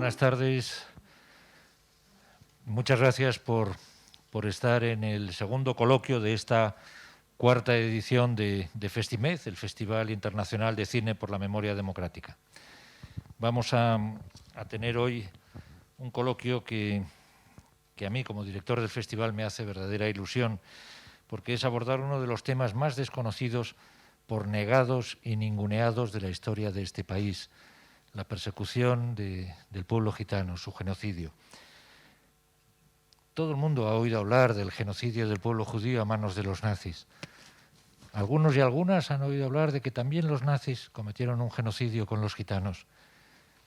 buenas tardes. Muchas gracias por estar en el segundo coloquio de esta cuarta edición de Festimed, el Festival Internacional de Cine por la Memoria Democrática. Vamos a tener hoy un coloquio que a mí, como director del festival, me hace verdadera ilusión, porque es abordar uno de los temas más desconocidos por negados y ninguneados de la historia de este país, la persecución del pueblo gitano, su genocidio. Todo el mundo ha oído hablar del genocidio del pueblo judío a manos de los nazis. Algunos y algunas han oído hablar de que también los nazis cometieron un genocidio con los gitanos,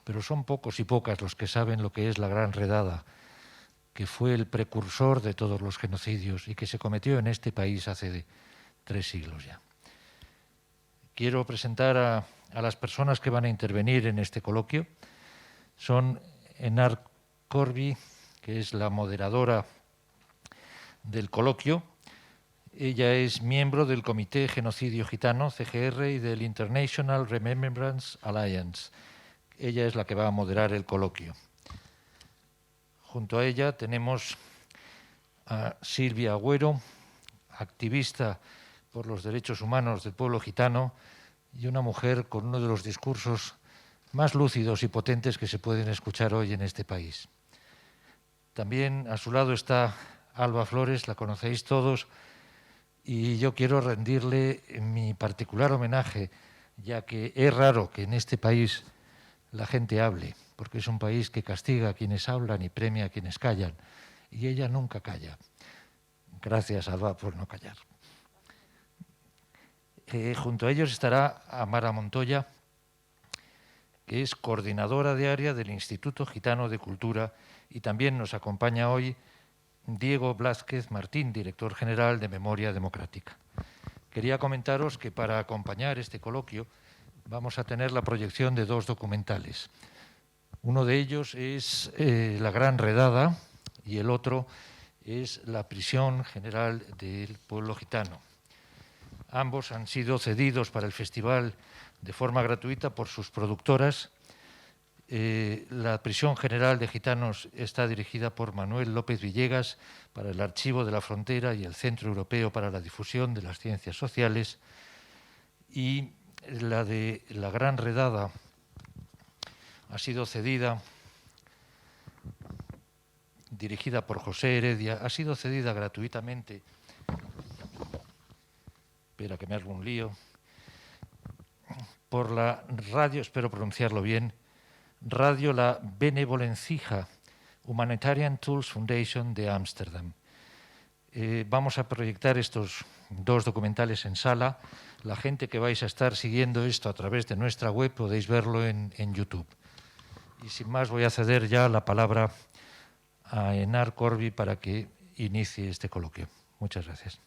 pero son pocos y pocas los que saben lo que es la Gran Redada, que fue el precursor de todos los genocidios y que se cometió en este país hace 3 siglos ya. Quiero presentar a las personas que van a intervenir en este coloquio. Son Enar Corby, que es la moderadora del coloquio. Ella es miembro del Comité Genocidio Gitano, CGR, y del International Remembrance Alliance. Ella es la que va a moderar el coloquio. Junto a ella tenemos a Silvia Agüero, activista por los derechos humanos del pueblo gitano y una mujer con uno de los discursos más lúcidos y potentes que se pueden escuchar hoy en este país. También a su lado está Alba Flores, la conocéis todos, y yo quiero rendirle mi particular homenaje, ya que es raro que en este país la gente hable, porque es un país que castiga a quienes hablan y premia a quienes callan, y ella nunca calla. Gracias, Alba, por no callar. Junto a ellos estará Amara Montoya, que es coordinadora de área del Instituto Gitano de Cultura, y también nos acompaña hoy Diego Blázquez Martín, director general de Memoria Democrática. Quería comentaros que para acompañar este coloquio vamos a tener la proyección de 2 documentales. Uno de ellos es La Gran Redada y el otro es La Prisión General del Pueblo Gitano. Ambos han sido cedidos para el festival de forma gratuita por sus productoras. La Prisión General de Gitanos está dirigida por Manuel López Villegas para el Archivo de la Frontera y el Centro Europeo para la Difusión de las Ciencias Sociales, y la de La Gran Redada ha sido cedida, dirigida por José Heredia, ha sido cedida gratuitamente, espera que me haga un lío, por la radio, espero pronunciarlo bien, Radio La Benevolencija Humanitarian Tools Foundation de Ámsterdam. Vamos a proyectar estos 2 documentales en sala. La gente que vais a estar siguiendo esto a través de nuestra web podéis verlo en YouTube. Y sin más voy a ceder ya la palabra a Enar Corby para que inicie este coloquio. Muchas gracias.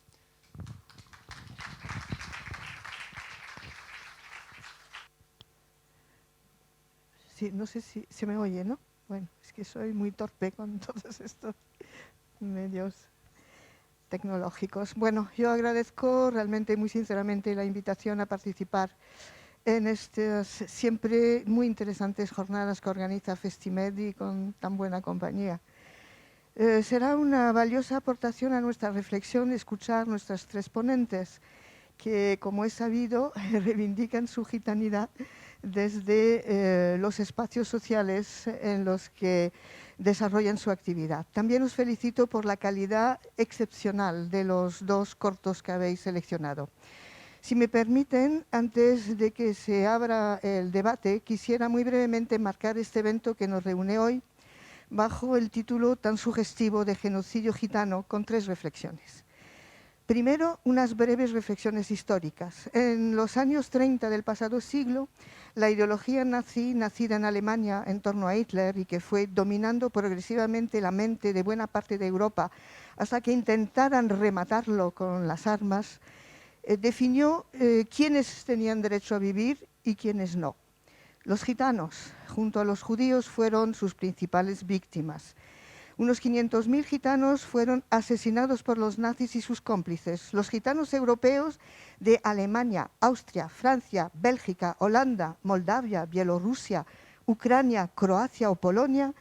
Sí, no sé si se me oye, ¿no? Bueno, es que soy muy torpe con todos estos medios tecnológicos. Bueno, yo agradezco realmente muy sinceramente la invitación a participar en estas siempre muy interesantes jornadas que organiza Festimed y con tan buena compañía. Será una valiosa aportación a nuestra reflexión escuchar nuestras 3 ponentes, que, como es sabido, reivindican su gitanidad desde los espacios sociales en los que desarrollan su actividad. También os felicito por la calidad excepcional de los 2 cortos que habéis seleccionado. Si me permiten, antes de que se abra el debate, quisiera muy brevemente marcar este evento que nos reúne hoy bajo el título tan sugestivo de Genocidio Gitano, con 3 reflexiones. Primero, unas breves reflexiones históricas. En los años 30 del pasado siglo, la ideología nazi, nacida en Alemania en torno a Hitler y que fue dominando progresivamente la mente de buena parte de Europa hasta que intentaran rematarlo con las armas, definió quiénes tenían derecho a vivir y quiénes no. Los gitanos, junto a los judíos, fueron sus principales víctimas. Unos 500.000 gitanos fueron asesinados por los nazis y sus cómplices. Los gitanos europeos de Alemania, Austria, Francia, Bélgica, Holanda, Moldavia, Bielorrusia, Ucrania, Croacia o Polonia,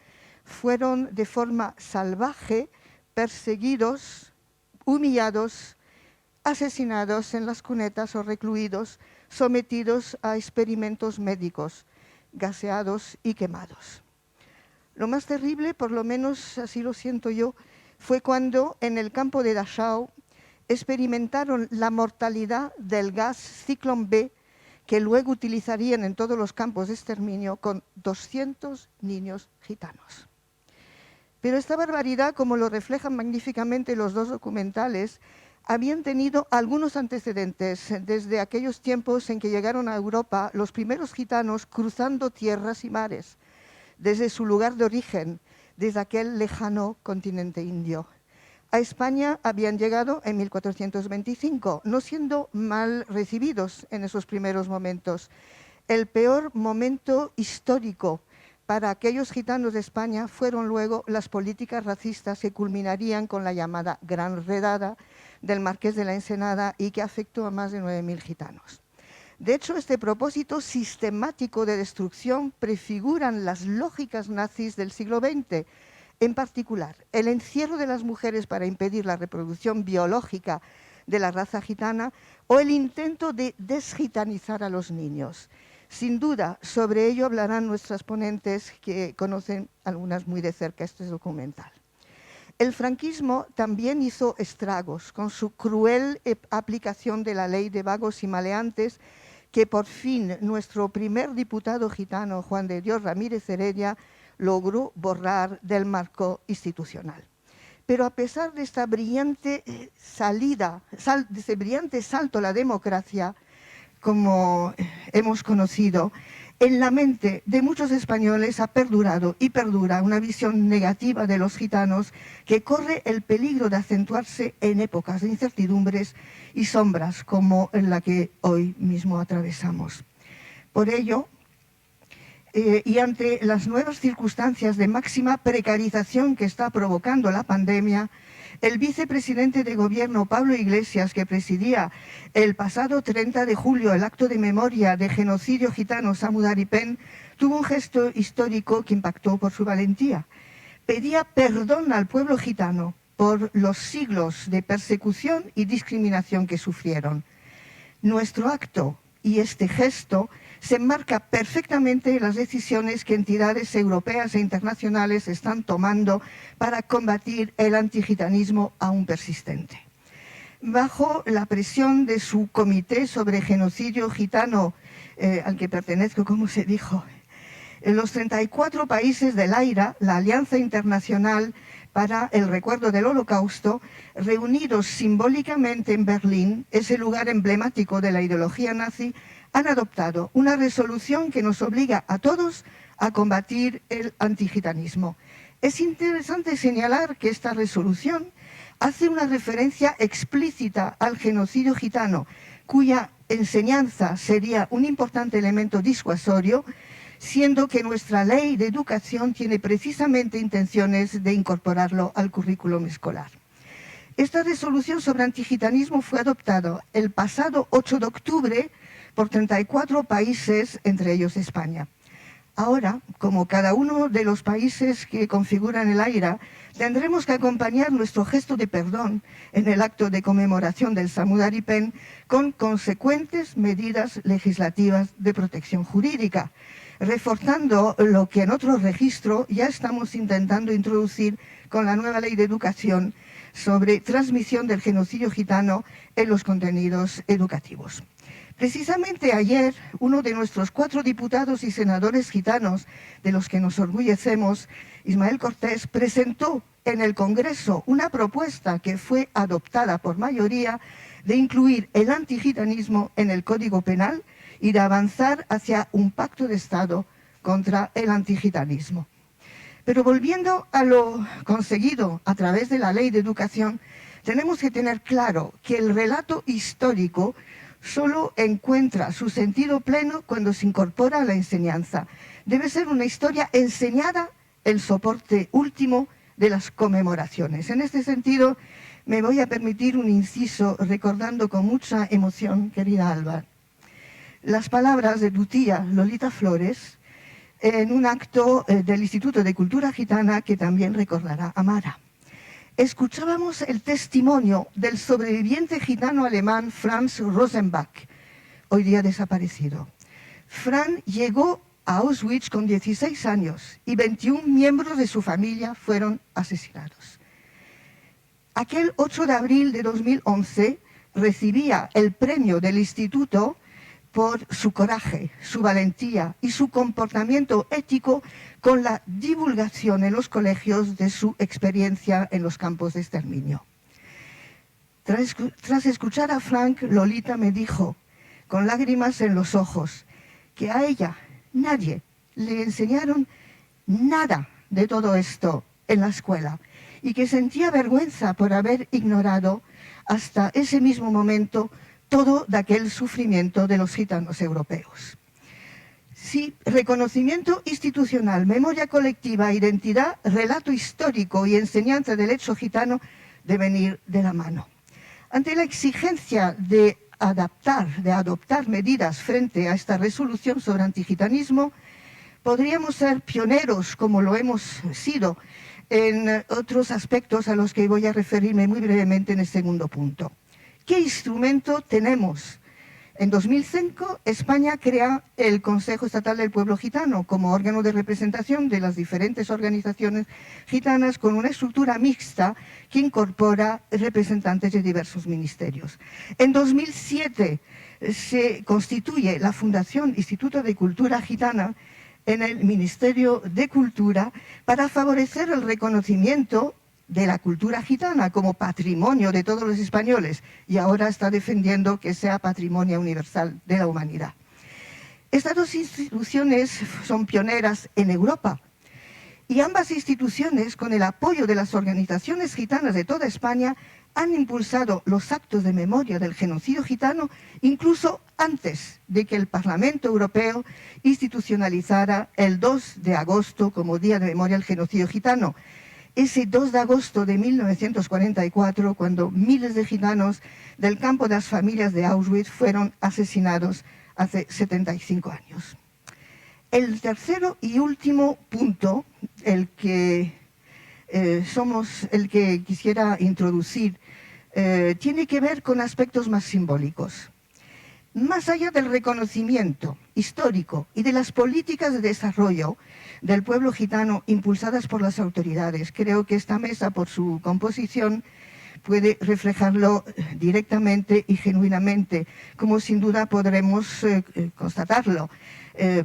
fueron de forma salvaje perseguidos, humillados, asesinados en las cunetas o recluidos, sometidos a experimentos médicos, gaseados y quemados. Lo más terrible, por lo menos así lo siento yo, fue cuando en el campo de Dachau experimentaron la mortalidad del gas Ciclón B, que luego utilizarían en todos los campos de exterminio con 200 niños gitanos. Pero esta barbaridad, como lo reflejan magníficamente los dos documentales, habían tenido algunos antecedentes desde aquellos tiempos en que llegaron a Europa los primeros gitanos cruzando tierras y mares, desde su lugar de origen, desde aquel lejano continente indio. A España habían llegado en 1425, no siendo mal recibidos en esos primeros momentos. El peor momento histórico para aquellos gitanos de España fueron luego las políticas racistas que culminarían con la llamada Gran Redada del Marqués de la Ensenada y que afectó a más de 9.000 gitanos. De hecho, este propósito sistemático de destrucción prefiguran las lógicas nazis del siglo XX, en particular el encierro de las mujeres para impedir la reproducción biológica de la raza gitana o el intento de desgitanizar a los niños. Sin duda, sobre ello hablarán nuestras ponentes que conocen algunas muy de cerca este documental. El franquismo también hizo estragos con su cruel aplicación de la ley de vagos y maleantes que por fin nuestro primer diputado gitano, Juan de Dios Ramírez Heredia, logró borrar del marco institucional. Pero a pesar de esta brillante de ese brillante salto a la democracia, como hemos conocido, en la mente de muchos españoles ha perdurado y perdura una visión negativa de los gitanos que corre el peligro de acentuarse en épocas de incertidumbres y sombras como en la que hoy mismo atravesamos. Por ello, y ante las nuevas circunstancias de máxima precarización que está provocando la pandemia, el vicepresidente de Gobierno, Pablo Iglesias, que presidía el pasado 30 de julio el acto de memoria de genocidio gitano Samudaripen, tuvo un gesto histórico que impactó por su valentía. Pedía perdón al pueblo gitano por los siglos de persecución y discriminación que sufrieron. Nuestro acto y este gesto se enmarca perfectamente en las decisiones que entidades europeas e internacionales están tomando para combatir el antigitanismo aún persistente. Bajo la presión de su Comité sobre Genocidio Gitano, al que pertenezco, como se dijo, en los 34 países del AIRA, la Alianza Internacional para el Recuerdo del Holocausto, reunidos simbólicamente en Berlín, ese lugar emblemático de la ideología nazi, han adoptado una resolución que nos obliga a todos a combatir el antigitanismo. Es interesante señalar que esta resolución hace una referencia explícita al genocidio gitano, cuya enseñanza sería un importante elemento disuasorio, siendo que nuestra ley de educación tiene precisamente intenciones de incorporarlo al currículum escolar. Esta resolución sobre antigitanismo fue adoptada el pasado 8 de octubre por 34 países, entre ellos España. Ahora, como cada uno de los países que configuran el AIRA, tendremos que acompañar nuestro gesto de perdón en el acto de conmemoración del Samudaripen con consecuentes medidas legislativas de protección jurídica, reforzando lo que en otro registro ya estamos intentando introducir con la nueva ley de educación sobre transmisión del genocidio gitano en los contenidos educativos. Precisamente ayer, uno de nuestros 4 diputados y senadores gitanos, de los que nos orgullecemos, Ismael Cortés, presentó en el Congreso una propuesta que fue adoptada por mayoría de incluir el antigitanismo en el Código Penal y de avanzar hacia un pacto de Estado contra el antigitanismo. Pero volviendo a lo conseguido a través de la Ley de Educación, tenemos que tener claro que el relato histórico solo encuentra su sentido pleno cuando se incorpora a la enseñanza. Debe ser una historia enseñada, el soporte último de las conmemoraciones. En este sentido, me voy a permitir un inciso recordando con mucha emoción, querida Alba, las palabras de tu tía Lolita Flores, en un acto del Instituto de Cultura Gitana que también recordará Amara. Escuchábamos el testimonio del sobreviviente gitano alemán Franz Rosenbach, hoy día desaparecido. Fran llegó a Auschwitz con 16 años y 21 miembros de su familia fueron asesinados. Aquel 8 de abril de 2011 recibía el premio del Instituto por su coraje, su valentía y su comportamiento ético con la divulgación en los colegios de su experiencia en los campos de exterminio. Tras escuchar a Frank, Lolita me dijo, con lágrimas en los ojos, que a ella nadie le enseñaron nada de todo esto en la escuela y que sentía vergüenza por haber ignorado hasta ese mismo momento todo de aquel sufrimiento de los gitanos europeos. Sí, reconocimiento institucional, memoria colectiva, identidad, relato histórico y enseñanza del hecho gitano deben ir de la mano. Ante la exigencia de adoptar medidas frente a esta resolución sobre antigitanismo, podríamos ser pioneros, como lo hemos sido, en otros aspectos a los que voy a referirme muy brevemente en el segundo punto. ¿Qué instrumento tenemos? En 2005, España crea el Consejo Estatal del Pueblo Gitano como órgano de representación de las diferentes organizaciones gitanas con una estructura mixta que incorpora representantes de diversos ministerios. En 2007 se constituye la Fundación Instituto de Cultura Gitana en el Ministerio de Cultura para favorecer el reconocimiento de la cultura gitana como patrimonio de todos los españoles y ahora está defendiendo que sea patrimonio universal de la humanidad. Estas dos instituciones son pioneras en Europa y ambas instituciones, con el apoyo de las organizaciones gitanas de toda España, han impulsado los actos de memoria del genocidio gitano incluso antes de que el Parlamento Europeo institucionalizara el 2 de agosto como Día de Memoria del Genocidio Gitano. Ese 2 de agosto de 1944, cuando miles de gitanos del campo de las familias de Auschwitz fueron asesinados hace 75 años. El tercero y último punto, el que quisiera introducir, tiene que ver con aspectos más simbólicos. Más allá del reconocimiento histórico y de las políticas de desarrollo del pueblo gitano impulsadas por las autoridades, creo que esta mesa, por su composición, puede reflejarlo directamente y genuinamente, como sin duda podremos constatarlo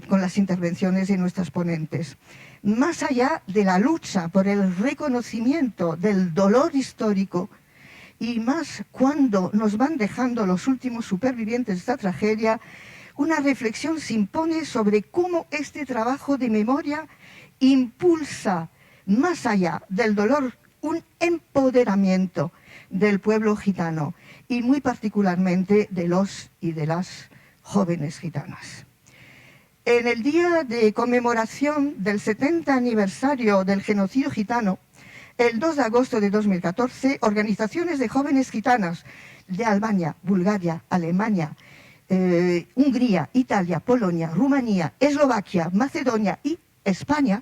con las intervenciones de nuestras ponentes. Más allá de la lucha por el reconocimiento del dolor histórico, y más cuando nos van dejando los últimos supervivientes de esta tragedia, una reflexión se impone sobre cómo este trabajo de memoria impulsa, más allá del dolor, un empoderamiento del pueblo gitano y muy particularmente de los y de las jóvenes gitanas. En el día de conmemoración del 70 aniversario del genocidio gitano, el 2 de agosto de 2014, organizaciones de jóvenes gitanas de Albania, Bulgaria, Alemania, Hungría, Italia, Polonia, Rumanía, Eslovaquia, Macedonia y España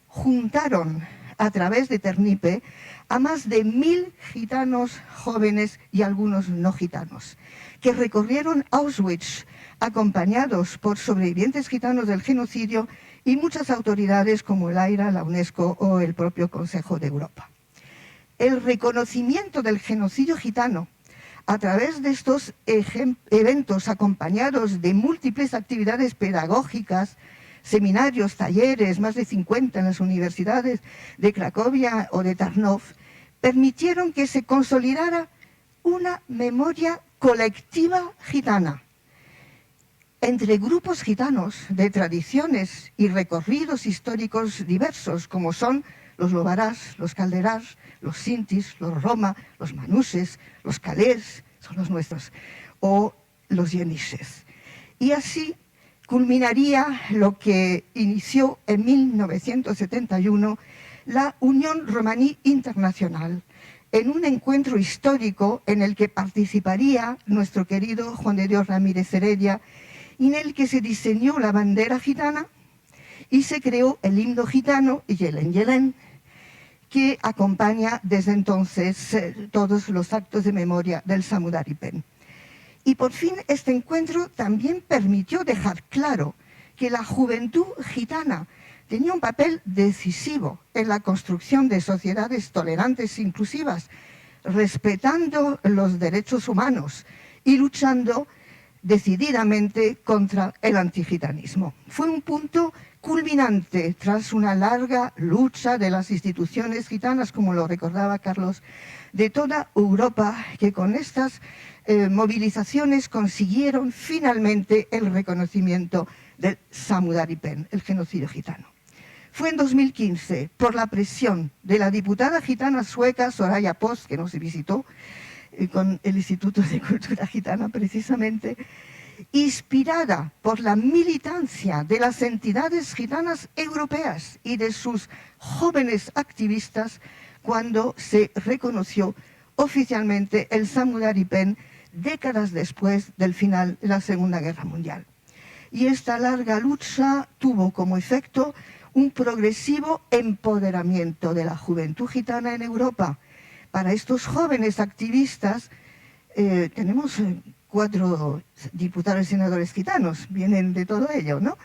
juntaron a través de Ternipe a más de 1000 gitanos jóvenes y algunos no gitanos, que recorrieron Auschwitz acompañados por sobrevivientes gitanos del genocidio y muchas autoridades como el AIRA, la UNESCO o el propio Consejo de Europa. El reconocimiento del genocidio gitano a través de estos eventos acompañados de múltiples actividades pedagógicas, seminarios, talleres, más de 50 en las universidades de Cracovia o de Tarnów, permitieron que se consolidara una memoria colectiva gitana entre grupos gitanos de tradiciones y recorridos históricos diversos, como son los lobarás, los calderás, los sintis, los roma, los manuses, los calés, son los nuestros, o los yenishes. Y así culminaría lo que inició en 1971 la Unión Romaní Internacional, en un encuentro histórico en el que participaría nuestro querido Juan de Dios Ramírez Heredia, y en el que se diseñó la bandera gitana y se creó el himno gitano, Yelen Yelen, que acompaña desde entonces todos los actos de memoria del Samudaripen. Y por fin este encuentro también permitió dejar claro que la juventud gitana tenía un papel decisivo en la construcción de sociedades tolerantes e inclusivas, respetando los derechos humanos y luchando decididamente contra el antigitanismo. Fue un punto culminante tras una larga lucha de las instituciones gitanas, como lo recordaba Carlos, de toda Europa, que con estas movilizaciones consiguieron finalmente el reconocimiento del Samudaripen, el genocidio gitano. Fue en 2015, por la presión de la diputada gitana sueca Soraya Post, que nos visitó con el Instituto de Cultura Gitana precisamente, inspirada por la militancia de las entidades gitanas europeas y de sus jóvenes activistas, cuando se reconoció oficialmente el Samudaripen décadas después del final de la Segunda Guerra Mundial. Y esta larga lucha tuvo como efecto un progresivo empoderamiento de la juventud gitana en Europa. Para estos jóvenes activistas, tenemos 4 diputados y senadores gitanos, vienen de todo ello, ¿no?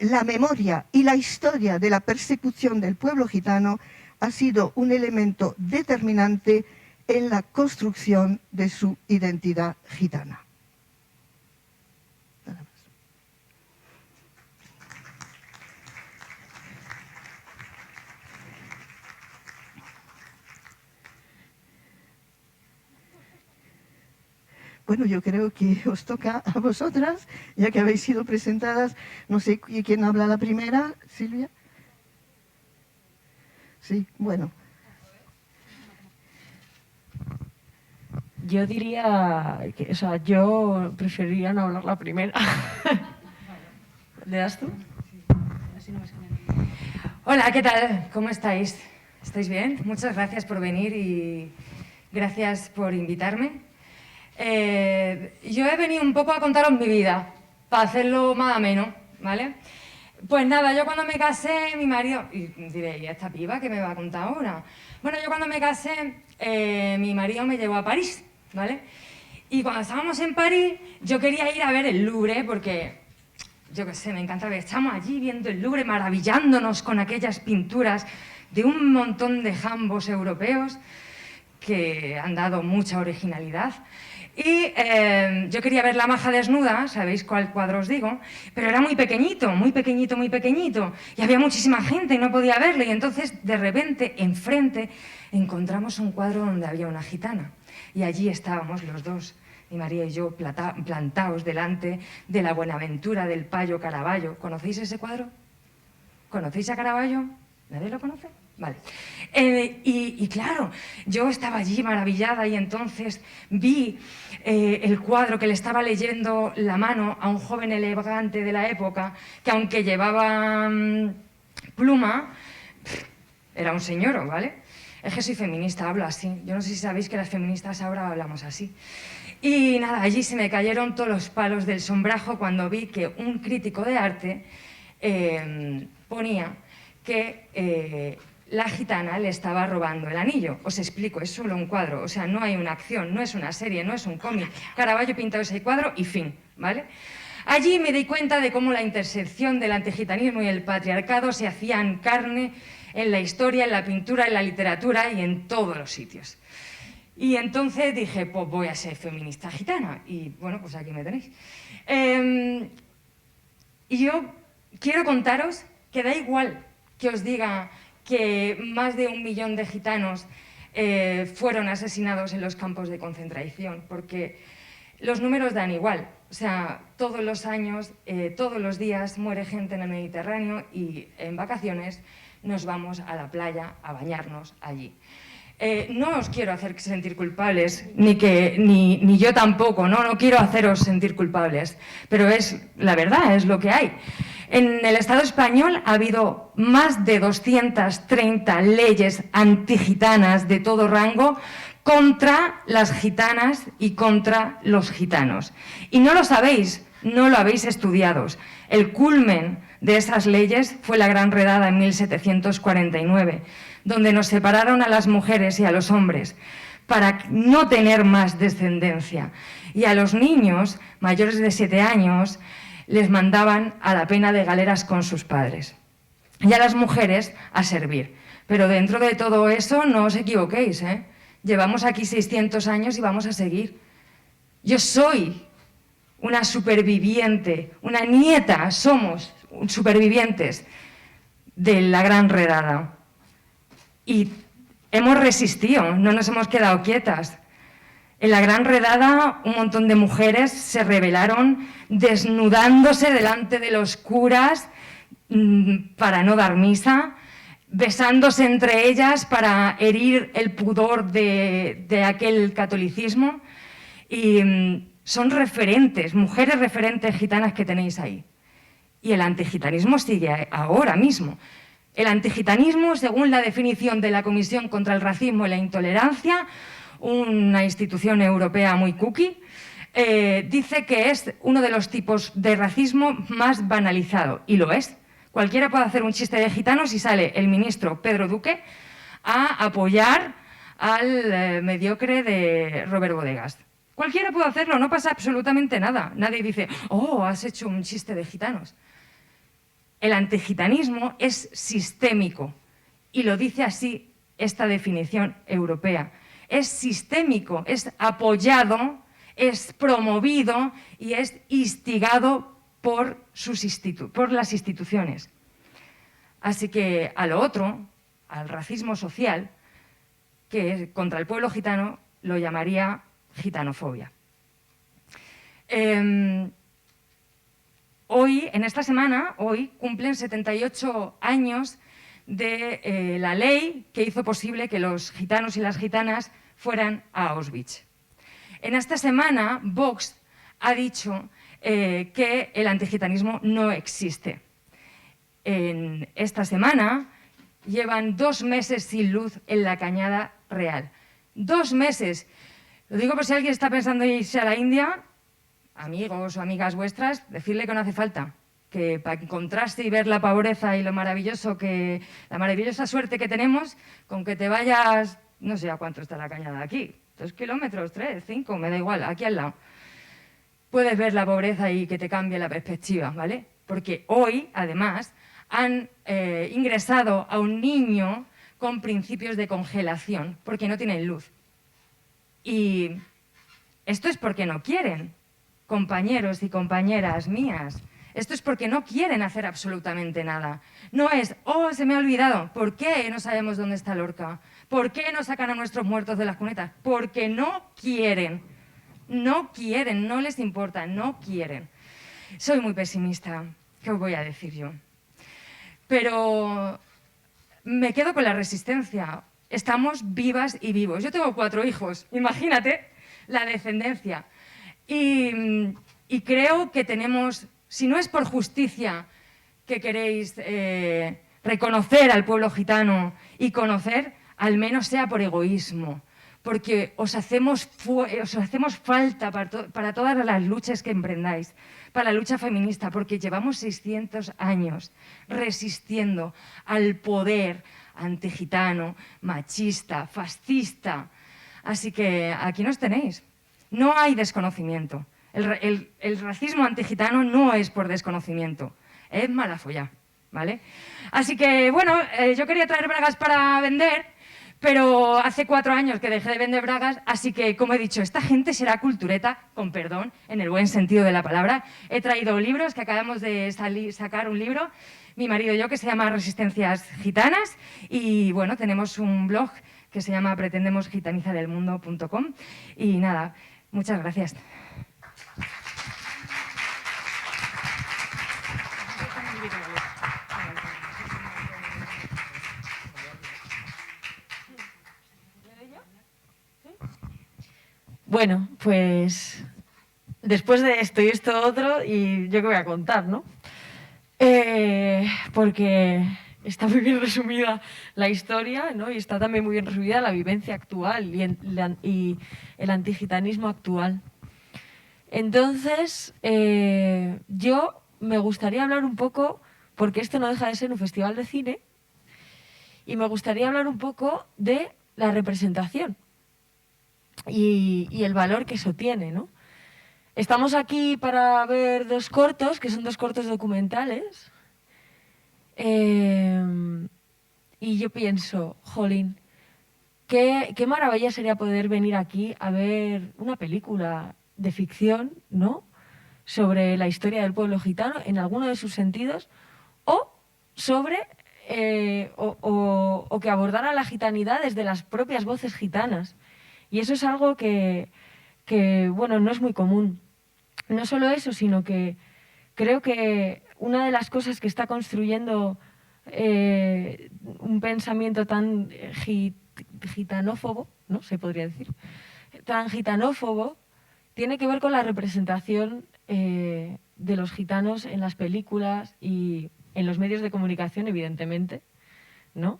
La memoria y la historia de la persecución del pueblo gitano ha sido un elemento determinante en la construcción de su identidad gitana. Nada más. Bueno, yo creo que os toca a vosotras, ya que habéis sido presentadas. No sé quién habla la primera, Silvia. Sí, bueno. Yo diría que, yo preferiría no hablar la primera. ¿Le das tú? Hola, ¿qué tal? ¿Cómo estáis? ¿Estáis bien? Muchas gracias por venir y gracias por invitarme. Yo he venido un poco a contaros mi vida, para hacerlo más ameno, ¿vale? Pues nada, yo cuando me casé, mi marido... Y diré, ¿y esta piba qué me va a contar ahora? Bueno, yo cuando me casé, mi marido me llevó a París, ¿vale? Y cuando estábamos en París, yo quería ir a ver el Louvre, porque, yo qué sé, me encanta ver. Estamos allí viendo el Louvre, maravillándonos con aquellas pinturas de un montón de jambos europeos que han dado mucha originalidad. Y yo quería ver la maja desnuda, ¿sabéis cuál cuadro os digo? Pero era muy pequeñito, muy pequeñito, muy pequeñito. Y había muchísima gente y no podía verlo. Y entonces, de repente, enfrente, encontramos un cuadro donde había una gitana. Y allí estábamos los dos, mi marido y yo, plantados delante de la Buenaventura del Payo Caravaggio. ¿Conocéis ese cuadro? ¿Conocéis a Caravaggio? ¿Nadie lo conoce? Vale. Y claro, yo estaba allí maravillada y entonces vi el cuadro que le estaba leyendo la mano a un joven elegante de la época, que aunque llevaba pluma, era un señor, ¿vale? Es que soy feminista, hablo así. Yo no sé si sabéis que las feministas ahora hablamos así. Y nada, allí se me cayeron todos los palos del sombrajo cuando vi que un crítico de arte ponía que la gitana le estaba robando el anillo. Os explico, es solo un cuadro, o sea, no hay una acción, no es una serie, no es un cómic. Caravaggio pintó ese cuadro y fin, ¿vale? Allí me di cuenta de cómo la intersección del antigitanismo y el patriarcado se hacían carne en la historia, en la pintura, en la literatura y en todos los sitios. Y entonces dije, pues voy a ser feminista gitana. Y bueno, pues aquí me tenéis. Y yo quiero contaros que da igual que os diga que más de 1 millón de gitanos fueron asesinados en los campos de concentración, porque los números dan igual. O sea, todos los años, todos los días muere gente en el Mediterráneo y en vacaciones nos vamos a la playa a bañarnos allí. No os quiero hacer sentir culpables, ni yo tampoco, no quiero haceros sentir culpables, pero es la verdad, es lo que hay. En el Estado español ha habido más de 230 leyes antigitanas de todo rango contra las gitanas y contra los gitanos. Y no lo sabéis, no lo habéis estudiado. El culmen de esas leyes fue la Gran Redada en 1749, donde nos separaron a las mujeres y a los hombres para no tener más descendencia. Y a los niños mayores de 7 años les mandaban a la pena de galeras con sus padres. Y a las mujeres a servir. Pero dentro de todo eso no os equivoquéis, ¿eh? Llevamos aquí 600 años y vamos a seguir. Yo soy una superviviente, una nieta, somos supervivientes de la Gran Redada. Y hemos resistido, no nos hemos quedado quietas. En la Gran Redada un montón de mujeres se rebelaron desnudándose delante de los curas para no dar misa, besándose entre ellas para herir el pudor de aquel catolicismo. Y son referentes, mujeres referentes gitanas que tenéis ahí. Y el antigitanismo sigue ahora mismo. El antigitanismo, según la definición de la Comisión contra el Racismo y la Intolerancia, una institución europea muy cookie, dice que es uno de los tipos de racismo más banalizado, y lo es. Cualquiera puede hacer un chiste de gitanos y sale el ministro Pedro Duque a apoyar al mediocre de Robert Bodegas. Cualquiera puede hacerlo, no pasa absolutamente nada. Nadie dice, oh, has hecho un chiste de gitanos. El antigitanismo es sistémico y lo dice así esta definición europea. Es sistémico, es apoyado, es promovido y es instigado por las instituciones. Así que a lo otro, al racismo social, que contra el pueblo gitano lo llamaría gitanofobia. Hoy, en esta semana, cumplen 78 años de la ley que hizo posible que los gitanos y las gitanas fueran a Auschwitz. En esta semana, Vox ha dicho que el antigitanismo no existe. En esta semana llevan 2 meses sin luz en la Cañada Real. 2 meses. Lo digo por si alguien está pensando en irse a la India, amigos o amigas vuestras, decirle que no hace falta. Que para encontrarse y ver la pobreza y lo maravilloso la maravillosa suerte que tenemos, con que te vayas, no sé a cuánto está la Cañada de aquí, 2 kilómetros, 3, 5, me da igual, aquí al lado. Puedes ver la pobreza y que te cambie la perspectiva, ¿vale? Porque hoy, además, han ingresado a un niño con principios de congelación, porque no tienen luz. Y esto es porque no quieren, compañeros y compañeras mías. Esto es porque no quieren hacer absolutamente nada. No es, oh, se me ha olvidado. ¿Por qué no sabemos dónde está Lorca? ¿Por qué no sacan a nuestros muertos de las cunetas? Porque no quieren. No quieren, no les importa, no quieren. Soy muy pesimista, ¿qué os voy a decir yo? Pero me quedo con la resistencia. Estamos vivas y vivos. Yo tengo 4 hijos, imagínate la descendencia. Y creo que tenemos, si no es por justicia que queréis reconocer al pueblo gitano y conocer, al menos sea por egoísmo. Porque os hacemos falta para todas las luchas que emprendáis, para la lucha feminista, porque llevamos 600 años resistiendo al poder antigitano, machista, fascista. Así que aquí nos tenéis. No hay desconocimiento. El racismo antigitano no es por desconocimiento, es mala folla, ¿vale? Así que, bueno, yo quería traer bragas para vender, pero hace 4 años que dejé de vender bragas, así que, como he dicho, esta gente será cultureta, con perdón, en el buen sentido de la palabra. He traído libros, que acabamos de sacar un libro, mi marido y yo, que se llama Resistencias Gitanas, y bueno, tenemos un blog que se llama pretendemosgitanizadelmundo.com, y nada, muchas gracias. Bueno, pues después de esto y esto otro, y yo qué voy a contar, ¿no? Porque está muy bien resumida la historia, ¿no? Y está también muy bien resumida la vivencia actual y el antigitanismo actual. Entonces, yo me gustaría hablar un poco, porque esto no deja de ser un festival de cine, y me gustaría hablar un poco de la representación y el valor que eso tiene, ¿no? Estamos aquí para ver dos cortos, que son dos cortos documentales, y yo pienso, jolín, qué maravilla sería poder venir aquí a ver una película de ficción, ¿no?, sobre la historia del pueblo gitano en alguno de sus sentidos, o sobre o que abordara la gitanidad desde las propias voces gitanas. Y eso es algo que, bueno, no es muy común. No solo eso, sino que creo que una de las cosas que está construyendo un pensamiento tan gitanófobo, ¿no?, se podría decir, tan gitanófobo, tiene que ver con la representación de los gitanos en las películas y en los medios de comunicación, evidentemente, ¿no?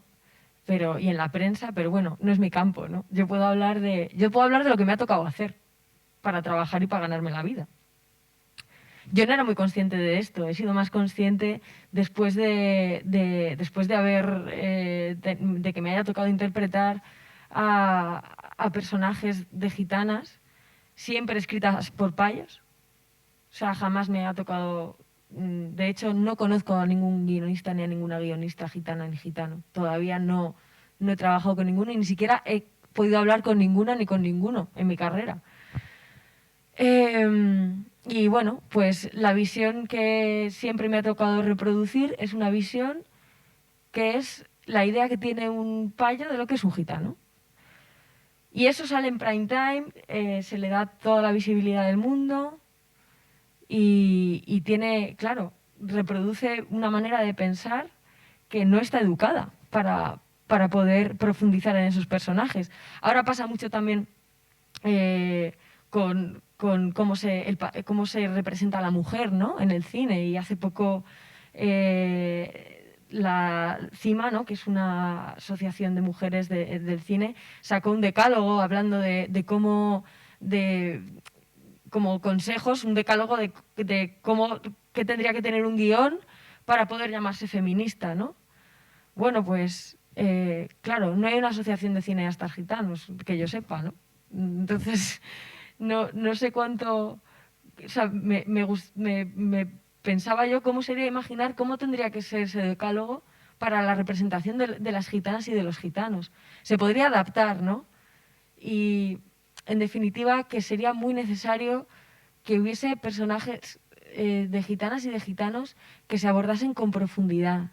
Y en la prensa, pero bueno, no es mi campo, ¿no? Yo puedo hablar de lo que me ha tocado hacer para trabajar y para ganarme la vida. Yo no era muy consciente de esto, he sido más consciente después de que me haya tocado interpretar a personajes de gitanas, siempre escritas por payos. O sea, jamás me ha tocado. De hecho, no conozco a ningún guionista ni a ninguna guionista gitana ni gitano. Todavía no he trabajado con ninguno y ni siquiera he podido hablar con ninguna ni con ninguno en mi carrera. Y bueno, pues la visión que siempre me ha tocado reproducir es una visión que es la idea que tiene un payo de lo que es un gitano. Y eso sale en prime time, se le da toda la visibilidad del mundo y tiene, claro, reproduce una manera de pensar que no está educada para poder profundizar en esos personajes. Ahora pasa mucho también con cómo se representa a la mujer, ¿no?, en el cine. Y hace poco la CIMA, ¿no?, que es una asociación de mujeres del cine, sacó un decálogo hablando de cómo, como consejos, un decálogo de cómo, qué tendría que tener un guión para poder llamarse feminista, ¿no? Bueno, pues claro, no hay una asociación de cineastas gitanos, que yo sepa, ¿no? Entonces, no sé cuánto. O sea, me pensaba yo cómo sería imaginar cómo tendría que ser ese decálogo para la representación de las gitanas y de los gitanos. Se podría adaptar, ¿no? Y, en definitiva, que sería muy necesario que hubiese personajes de gitanas y de gitanos que se abordasen con profundidad,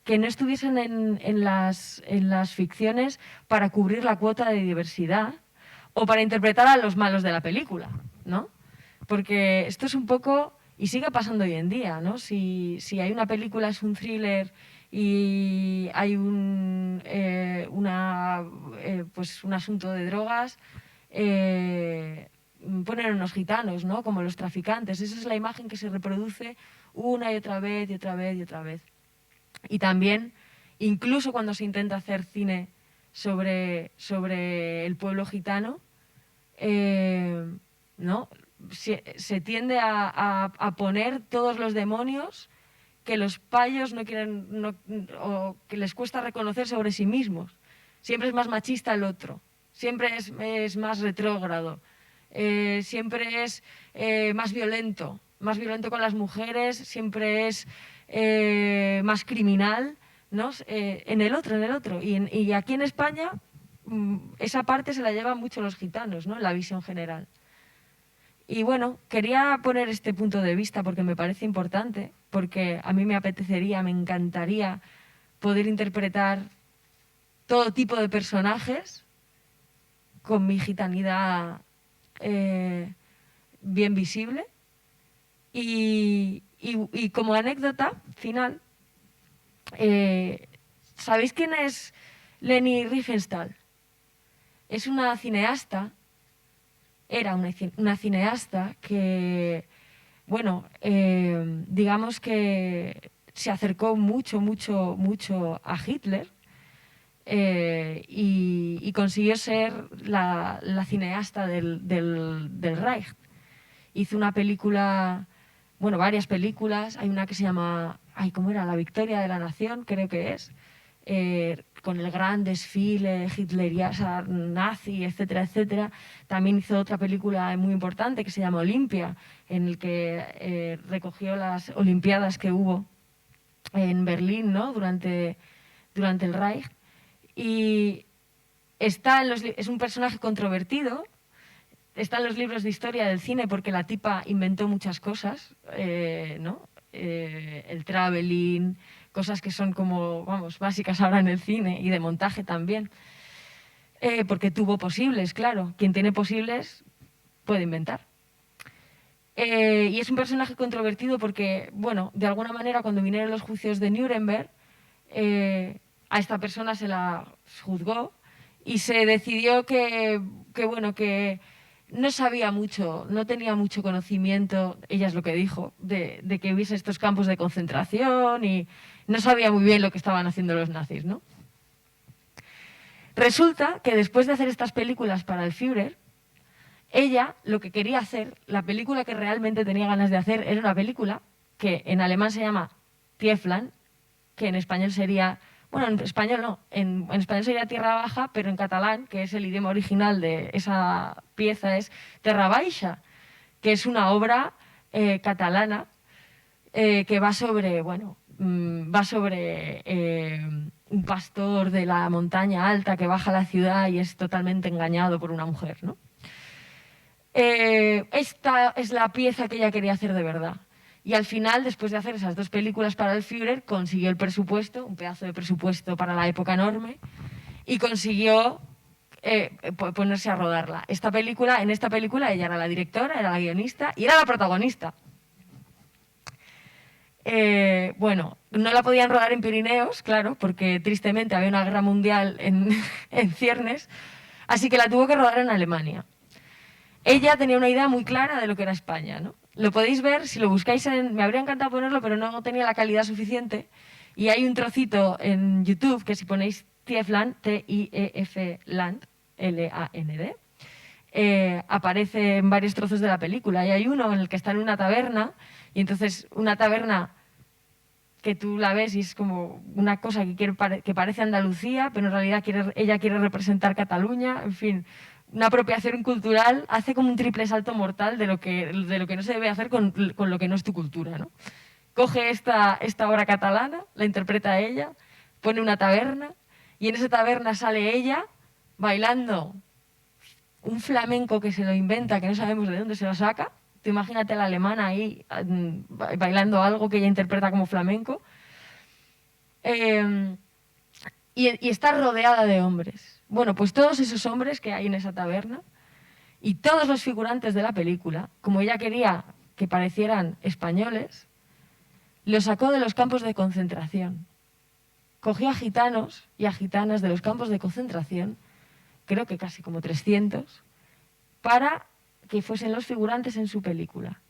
que no estuviesen en las ficciones para cubrir la cuota de diversidad o para interpretar a los malos de la película, ¿no? Porque esto es un poco, y sigue pasando hoy en día, ¿no? Si hay una película, es un thriller y hay un asunto de drogas, ponen unos gitanos, ¿no?, como los traficantes. Esa es la imagen que se reproduce una y otra vez y otra vez y otra vez. Y también, incluso cuando se intenta hacer cine sobre el pueblo gitano, ¿no?, se tiende a poner todos los demonios que los payos no quieren, o que les cuesta reconocer sobre sí mismos. Siempre es más machista el otro, siempre es más retrógrado, siempre es más violento con las mujeres, siempre es más criminal, ¿no?, en el otro. Y aquí en España esa parte se la llevan mucho los gitanos, ¿no?, en la visión general. Y bueno, quería poner este punto de vista porque me parece importante, porque a mí me apetecería, me encantaría poder interpretar todo tipo de personajes con mi gitanidad bien visible. Y como anécdota final, ¿sabéis quién es Leni Riefenstahl? Es una cineasta, era una cineasta que, bueno, digamos que se acercó mucho a Hitler y consiguió ser la cineasta del Reich. hizo una película, bueno, varias películas. Hay una que se llama, ay, ¿cómo era? La Victoria de la Nación, creo que es, con el gran desfile hitleriano, nazi, etcétera, etcétera. También hizo otra película muy importante que se llama Olimpia, en el que recogió las Olimpiadas que hubo en Berlín, ¿no? durante el Reich. Y es un personaje controvertido. Está en los libros de historia del cine porque la tipa inventó muchas cosas, ¿no? El traveling, cosas que son como, vamos, básicas ahora en el cine y de montaje también. Porque tuvo posibles, claro. Quien tiene posibles puede inventar. Y es un personaje controvertido porque, bueno, de alguna manera cuando vinieron los juicios de Nuremberg, a esta persona se la juzgó y se decidió que no sabía mucho, no tenía mucho conocimiento, ella es lo que dijo, de que hubiese estos campos de concentración y no sabía muy bien lo que estaban haciendo los nazis, ¿no? Resulta que después de hacer estas películas para el Führer, ella lo que quería hacer, la película que realmente tenía ganas de hacer, era una película que en alemán se llama Tiefland, que en español sería... Bueno, en español no, en español sería Tierra Baja, pero en catalán, que es el idioma original de esa pieza, es Terra Baixa, que es una obra catalana que va sobre, bueno, un pastor de la montaña alta que baja a la ciudad y es totalmente engañado por una mujer, ¿no? Esta es la pieza que ella quería hacer de verdad. Y al final, después de hacer esas dos películas para el Führer, consiguió el presupuesto, un pedazo de presupuesto para la época enorme, y consiguió ponerse a rodarla. En esta película ella era la directora, era la guionista y era la protagonista. Bueno, no la podían rodar en Pirineos, claro, porque tristemente había una guerra mundial en ciernes, así que la tuvo que rodar en Alemania. Ella tenía una idea muy clara de lo que era España, ¿no? Lo podéis ver, si lo buscáis me habría encantado ponerlo, pero no tenía la calidad suficiente. Y hay un trocito en YouTube que si ponéis Tiefland, T-I-E-F Land, L-A-N-D, aparece en varios trozos de la película. Y hay uno en el que está en una taberna, y entonces una taberna que tú la ves y es como una cosa que parece Andalucía, pero en realidad ella quiere representar Cataluña, en fin... Una apropiación cultural hace como un triple salto mortal de lo que no se debe hacer con lo que no es tu cultura, ¿no? Coge esta obra catalana, la interpreta ella, pone una taberna y en esa taberna sale ella bailando un flamenco que se lo inventa, que no sabemos de dónde se lo saca. Tú imagínate a la alemana ahí bailando algo que ella interpreta como flamenco. Y está rodeada de hombres. Bueno, pues todos esos hombres que hay en esa taberna y todos los figurantes de la película, como ella quería que parecieran españoles, los sacó de los campos de concentración. Cogió a gitanos y a gitanas de los campos de concentración, creo que casi como 300, para que fuesen los figurantes en su película.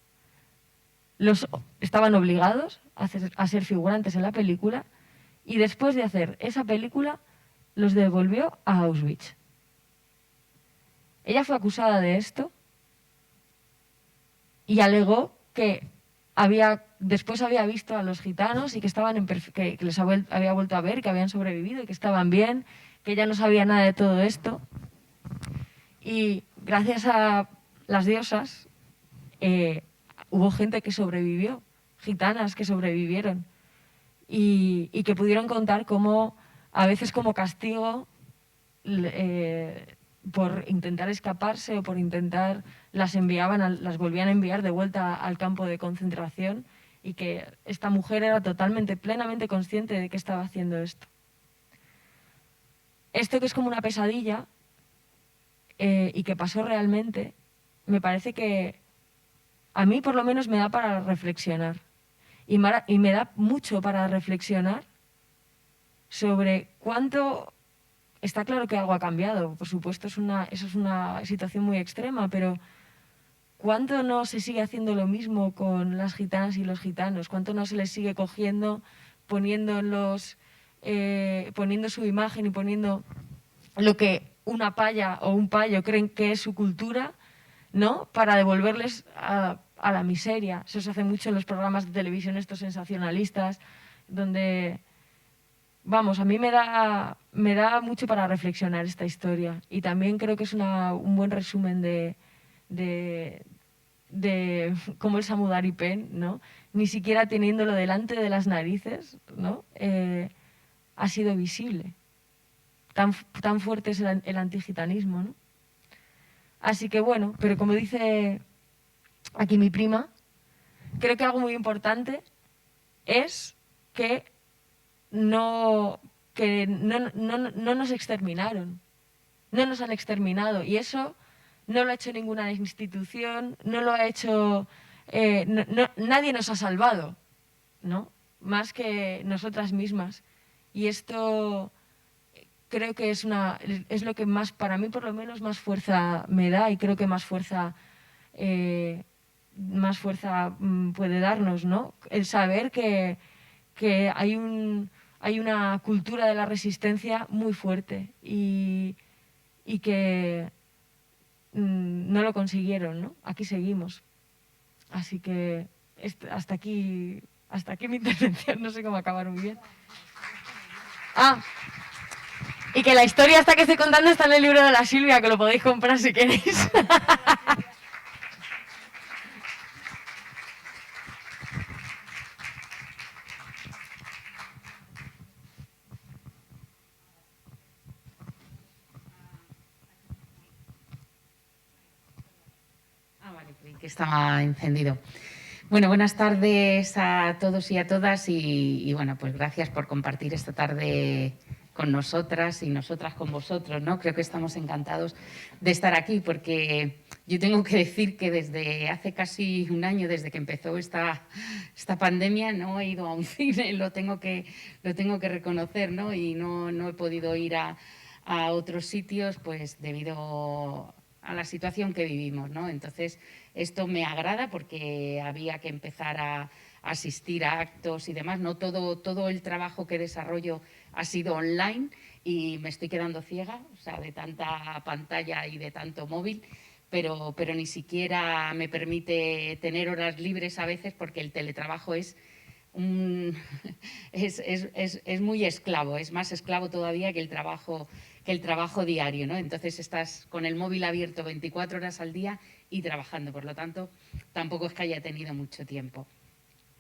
Estaban obligados a ser figurantes en la película y después de hacer esa película los devolvió a Auschwitz. Ella fue acusada de esto y alegó que después había visto a los gitanos y que que les había vuelto a ver, que habían sobrevivido y que estaban bien, que ella no sabía nada de todo esto. Y gracias a las diosas hubo gente que sobrevivió, gitanas que sobrevivieron y que pudieron contar cómo a veces como castigo por intentar escaparse o por intentar las volvían a enviar de vuelta al campo de concentración y que esta mujer era plenamente consciente de que estaba haciendo esto. Esto que es como una pesadilla y que pasó realmente, me parece que a mí por lo menos me da para reflexionar y me da mucho para reflexionar sobre cuánto... Está claro que algo ha cambiado, por supuesto, eso es una situación muy extrema, pero ¿cuánto no se sigue haciendo lo mismo con las gitanas y los gitanos? ¿Cuánto no se les sigue cogiendo, poniendo su imagen y poniendo lo que una paya o un payo creen que es su cultura, ¿no? Para devolverles a la miseria. Eso se hace mucho en los programas de televisión estos sensacionalistas, donde, vamos, a mí me da mucho para reflexionar esta historia. Y también creo que es un buen resumen de cómo el Samudari Pen, ¿no? Ni siquiera teniéndolo delante de las narices, ¿no? Ha sido visible. Tan fuerte es el antigitanismo, ¿no? Así que bueno, pero como dice aquí mi prima, creo que algo muy importante es que no nos exterminaron, no nos han exterminado, y eso no lo ha hecho ninguna institución, no lo ha hecho, nadie nos ha salvado, ¿no? Más que nosotras mismas. Y esto creo que es lo que más, para mí por lo menos, más fuerza me da, y creo que más fuerza puede darnos, ¿no? El saber que hay una cultura de la resistencia muy fuerte y que no lo consiguieron, ¿no? Aquí seguimos. Así que hasta aquí mi intervención, no sé cómo acabar muy bien. Y que la historia esta que estoy contando está en el libro de la Silvia, que lo podéis comprar si queréis. Vale, creí que estaba encendido. Bueno, buenas tardes a todos y a todas y bueno, pues gracias por compartir esta tarde con nosotras y nosotras con vosotros, ¿no? Creo que estamos encantados de estar aquí porque yo tengo que decir que desde hace casi un año, desde que empezó esta pandemia, no he ido a un cine, lo tengo que reconocer, ¿no? Y no he podido ir a otros sitios pues debido a la situación que vivimos, ¿no? Entonces, esto me agrada porque había que empezar a asistir a actos y demás. No todo el trabajo que desarrollo ha sido online y me estoy quedando ciega, o sea, de tanta pantalla y de tanto móvil, pero ni siquiera me permite tener horas libres a veces porque el teletrabajo es muy esclavo, es más esclavo todavía que el trabajo diario, ¿no? Entonces estás con el móvil abierto 24 horas al día y trabajando, por lo tanto, tampoco es que haya tenido mucho tiempo.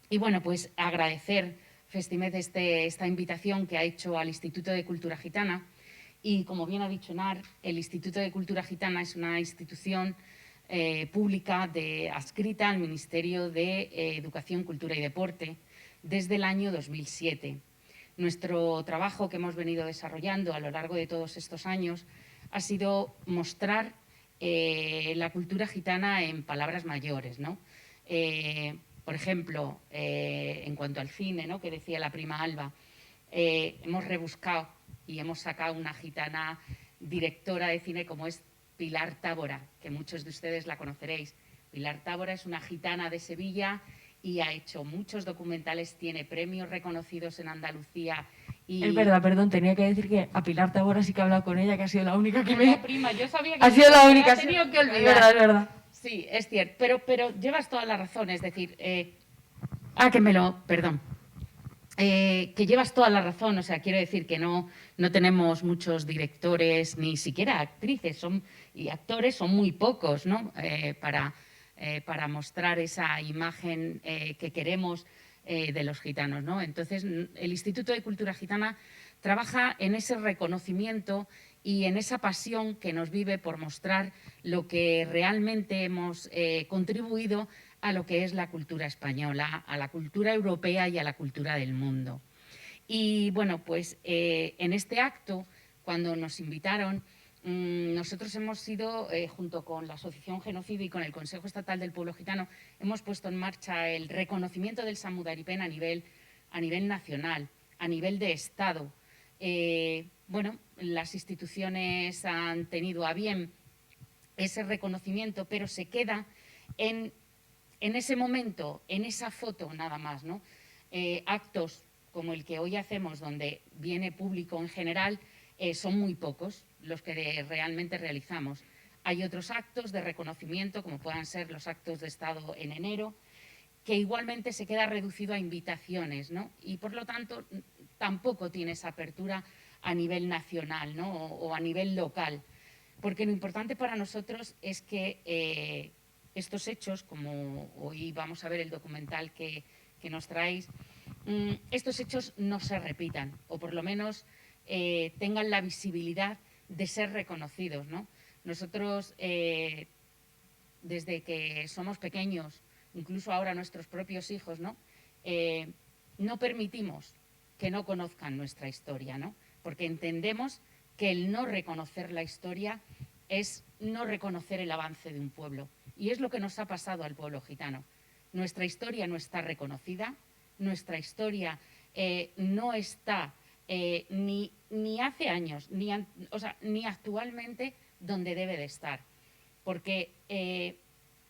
Y bueno, pues agradecer, Festimed, esta invitación que ha hecho al Instituto de Cultura Gitana. Y como bien ha dicho Nar, el Instituto de Cultura Gitana es una institución pública adscrita al Ministerio de Educación, Cultura y Deporte desde el año 2007. Nuestro trabajo que hemos venido desarrollando a lo largo de todos estos años ha sido mostrar la cultura gitana en palabras mayores, ¿no? Por ejemplo, en cuanto al cine, ¿no?, que decía la prima Alba, hemos rebuscado y hemos sacado una gitana directora de cine como es Pilar Tábora, que muchos de ustedes la conoceréis. Pilar Tábora es una gitana de Sevilla y ha hecho muchos documentales, tiene premios reconocidos en Andalucía. Y... Es verdad, perdón, tenía que decir que a Pilar Tábora sí que he hablado con ella, que ha sido la única que me... Prima, yo sabía que ha sido la única. He tenido que olvidar. Es verdad. Sí, es cierto, pero llevas toda la razón, es decir... Perdón. Que llevas toda la razón, o sea, quiero decir que no tenemos muchos directores, ni siquiera actrices y actores, son muy pocos, ¿no?, para mostrar esa imagen que queremos de los gitanos, ¿no? Entonces, el Instituto de Cultura Gitana trabaja en ese reconocimiento y en esa pasión que nos vive por mostrar lo que realmente hemos contribuido a lo que es la cultura española, a la cultura europea y a la cultura del mundo. Y bueno, pues en este acto, cuando nos invitaron, nosotros hemos sido, junto con la Asociación Genocidio y con el Consejo Estatal del Pueblo Gitano, hemos puesto en marcha el reconocimiento del Samudari Pen a nivel nacional, a nivel de Estado. Bueno, las instituciones han tenido a bien ese reconocimiento, pero se queda en ese momento, en esa foto nada más, ¿no? Actos como el que hoy hacemos, donde viene público en general, son muy pocos los que realmente realizamos. Hay otros actos de reconocimiento, como puedan ser los actos de Estado en enero, que igualmente se queda reducido a invitaciones, ¿no? Y por lo tanto tampoco tiene esa apertura a nivel nacional, ¿no? o a nivel local. Porque lo importante para nosotros es que estos hechos, como hoy vamos a ver el documental que nos traéis, estos hechos no se repitan, o por lo menos tengan la visibilidad de ser reconocidos, ¿no? Nosotros, desde que somos pequeños, incluso ahora nuestros propios hijos, ¿no? No permitimos que no conozcan nuestra historia, ¿no? Porque entendemos que el no reconocer la historia es no reconocer el avance de un pueblo. Y es lo que nos ha pasado al pueblo gitano. Nuestra historia no está reconocida, nuestra historia no está ni hace años, ni actualmente donde debe de estar. Porque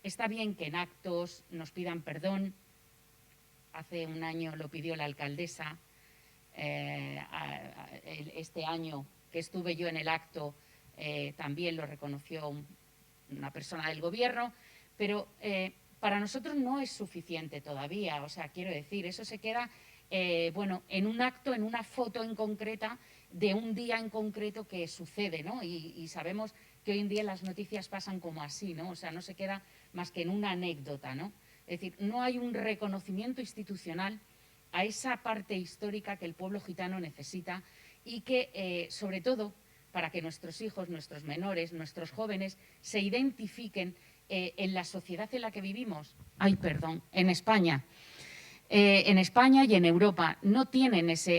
está bien que en actos nos pidan perdón. Hace un año lo pidió la alcaldesa. Este año que estuve yo en el acto también lo reconoció una persona del gobierno, pero para nosotros no es suficiente todavía. O sea, quiero decir, eso se queda bueno, en un acto, en una foto en concreta de un día en concreto que sucede, ¿no? Y sabemos que hoy en día las noticias pasan como así, ¿no? O sea, no se queda más que en una anécdota, ¿no? Es decir, no hay un reconocimiento institucional a esa parte histórica que el pueblo gitano necesita y que, sobre todo, para que nuestros hijos, nuestros menores, nuestros jóvenes se identifiquen en la sociedad en la que vivimos. En España. En España y en Europa no tienen esa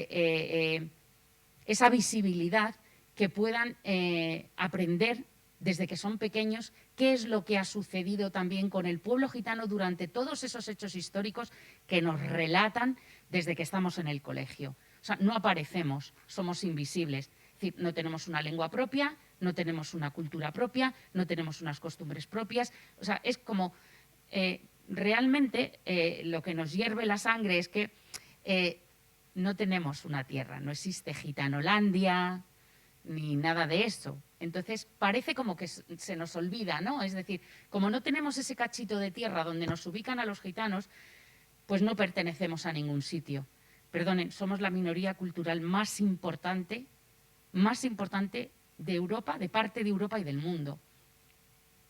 visibilidad que puedan aprender desde que son pequeños qué es lo que ha sucedido también con el pueblo gitano durante todos esos hechos históricos que nos relatan desde que estamos en el colegio. O sea, no aparecemos, somos invisibles. Es decir, no tenemos una lengua propia, no tenemos una cultura propia, no tenemos unas costumbres propias. O sea, es como realmente lo que nos hierve la sangre es que no tenemos una tierra, no existe Gitanolandia ni nada de eso. Entonces parece como que se nos olvida, ¿no? Es decir, como no tenemos ese cachito de tierra donde nos ubican a los gitanos, pues no pertenecemos a ningún sitio. Perdonen, somos la minoría cultural más importante de Europa, de parte de Europa y del mundo.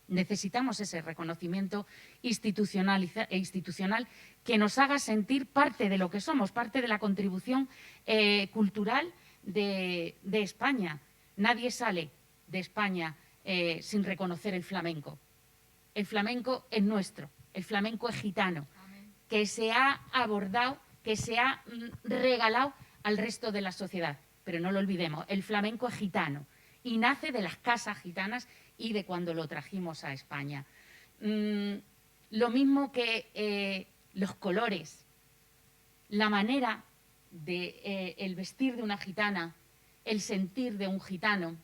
Necesitamos ese reconocimiento institucional que nos haga sentir parte de lo que somos, parte de la contribución cultural de España. Nadie sale de España sin reconocer el flamenco. El flamenco es nuestro, el flamenco es gitano, que se ha abordado, que se ha regalado al resto de la sociedad. Pero no lo olvidemos, el flamenco es gitano y nace de las casas gitanas y de cuando lo trajimos a España. Lo mismo que los colores, la manera de el vestir de una gitana, el sentir de un gitano.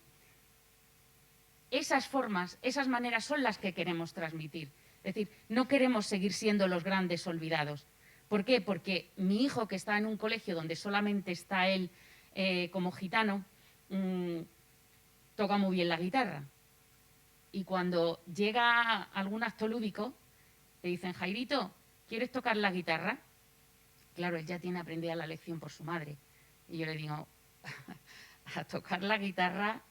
Esas formas, esas maneras son las que queremos transmitir. Es decir, no queremos seguir siendo los grandes olvidados. ¿Por qué? Porque mi hijo, que está en un colegio donde solamente está él como gitano, toca muy bien la guitarra. Y cuando llega algún acto lúdico, le dicen, Jairito, ¿quieres tocar la guitarra? Claro, él ya tiene aprendida la lección por su madre. Y yo le digo, a tocar la guitarra,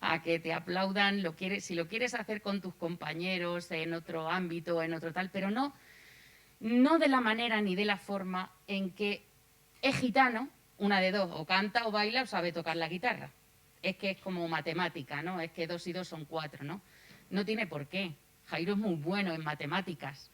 a que te aplaudan, si lo quieres hacer con tus compañeros, en otro ámbito, en otro tal, pero no de la manera ni de la forma en que es gitano, una de dos, o canta o baila o sabe tocar la guitarra. Es que es como matemática, ¿no? Es que 2 y 2 son 4, ¿no? No tiene por qué. Jairo es muy bueno en matemáticas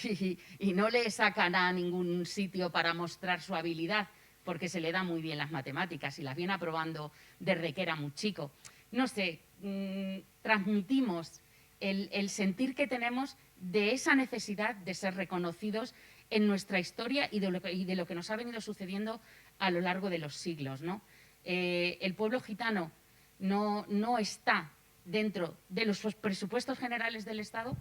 y no le sacan a ningún sitio para mostrar su habilidad porque se le da muy bien las matemáticas y las viene aprobando desde que era muy chico. No sé, transmitimos el sentir que tenemos de esa necesidad de ser reconocidos en nuestra historia y de lo que nos ha venido sucediendo a lo largo de los siglos, ¿no? El pueblo gitano no está dentro de los presupuestos generales del Estado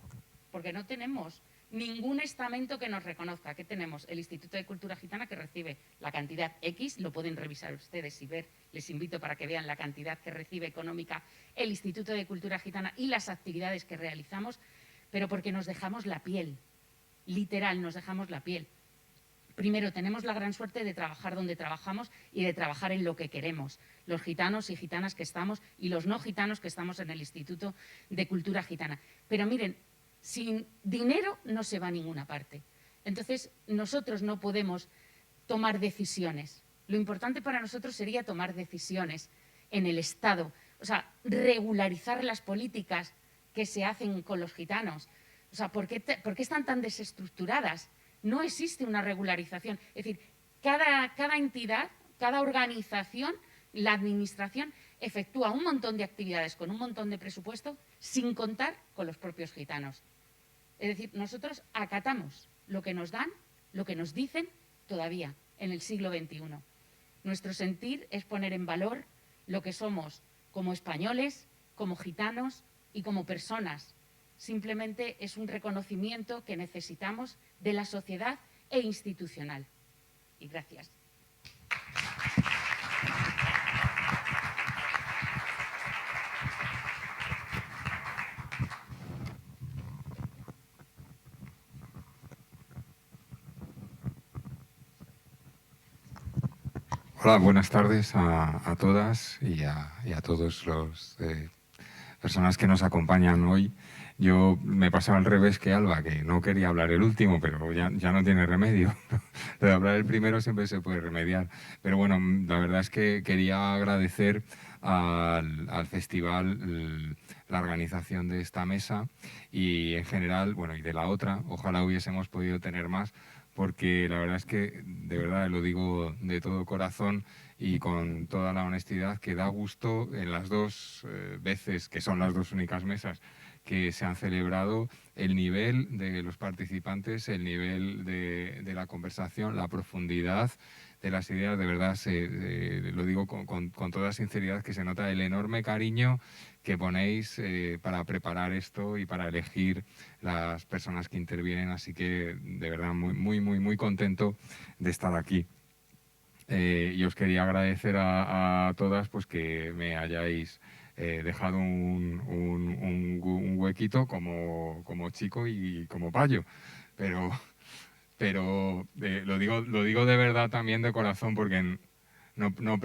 porque no tenemos ningún estamento que nos reconozca. ¿Qué tenemos? El Instituto de Cultura Gitana, que recibe la cantidad X, lo pueden revisar ustedes y ver, les invito para que vean la cantidad que recibe económica el Instituto de Cultura Gitana y las actividades que realizamos, pero porque nos dejamos la piel, literal, nos dejamos la piel. Primero, tenemos la gran suerte de trabajar donde trabajamos y de trabajar en lo que queremos, los gitanos y gitanas que estamos y los no gitanos que estamos en el Instituto de Cultura Gitana. Pero miren, sin dinero no se va a ninguna parte. Entonces, nosotros no podemos tomar decisiones. Lo importante para nosotros sería tomar decisiones en el Estado, o sea, regularizar las políticas que se hacen con los gitanos. O sea, ¿por qué están tan desestructuradas? No existe una regularización. Es decir, cada entidad, cada organización, la administración, efectúa un montón de actividades con un montón de presupuesto sin contar con los propios gitanos. Es decir, nosotros acatamos lo que nos dan, lo que nos dicen todavía en el siglo XXI. Nuestro sentir es poner en valor lo que somos como españoles, como gitanos y como personas. Simplemente es un reconocimiento que necesitamos de la sociedad e institucional. Y gracias. Hola, buenas tardes a todas y a todos los personas que nos acompañan hoy. Yo me pasaba al revés que Alba, que no quería hablar el último, pero ya no tiene remedio. Lo de hablar el primero siempre se puede remediar. Pero bueno, la verdad es que quería agradecer al festival la organización de esta mesa y en general, bueno, y de la otra, ojalá hubiésemos podido tener más, porque la verdad es que, de verdad, lo digo de todo corazón y con toda la honestidad, que da gusto en las dos veces, que son las dos únicas mesas que se han celebrado, el nivel de los participantes, el nivel de la conversación, la profundidad de las ideas. De verdad, lo digo con toda sinceridad, que se nota el enorme cariño que ponéis para preparar esto y para elegir las personas que intervienen. Así que, de verdad, muy contento de estar aquí. Y os quería agradecer a todas pues que me hayáis dejado un huequito como chico y como payo. Pero lo digo de verdad también de corazón, porque no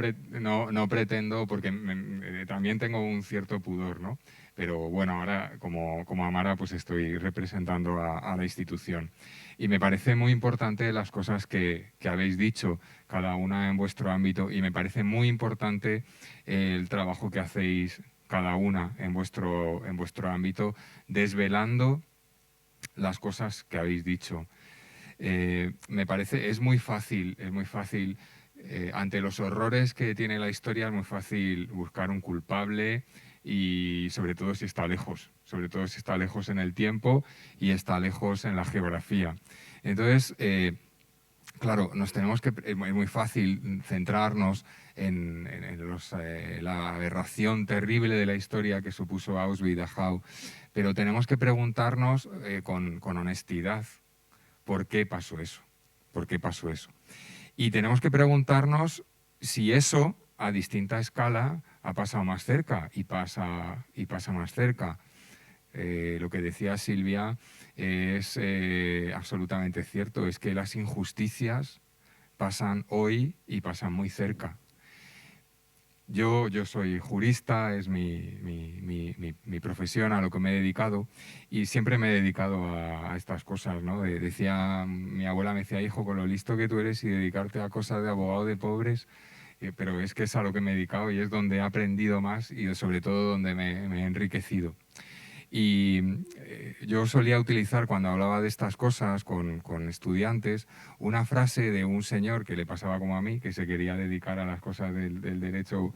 pretendo, porque también tengo un cierto pudor, ¿no? Pero bueno, ahora como Amara pues estoy representando a la institución. Y me parece muy importante las cosas que habéis dicho, cada una en vuestro ámbito, y me parece muy importante el trabajo que hacéis cada una en vuestro ámbito, desvelando las cosas que habéis dicho. Me parece, es muy fácil, ante los horrores que tiene la historia, es muy fácil buscar un culpable, y sobre todo si está lejos en el tiempo y está lejos en la geografía. Entonces, claro, es muy fácil centrarnos en la aberración terrible de la historia que supuso Auschwitz y Dachau, pero tenemos que preguntarnos con honestidad, ¿por qué pasó eso? ¿Por qué pasó eso? Y tenemos que preguntarnos si eso, a distinta escala, ha pasado más cerca y pasa más cerca. Lo que decía Silvia es absolutamente cierto, es que las injusticias pasan hoy y pasan muy cerca. Yo soy jurista, es mi profesión, a lo que me he dedicado, y siempre me he dedicado a estas cosas, ¿no? Mi abuela me decía, hijo, con lo listo que tú eres y dedicarte a cosas de abogado de pobres, pero es que es a lo que me he dedicado y es donde he aprendido más y sobre todo donde me he enriquecido. Y yo solía utilizar, cuando hablaba de estas cosas con estudiantes, una frase de un señor que le pasaba como a mí, que se quería dedicar a las cosas del derecho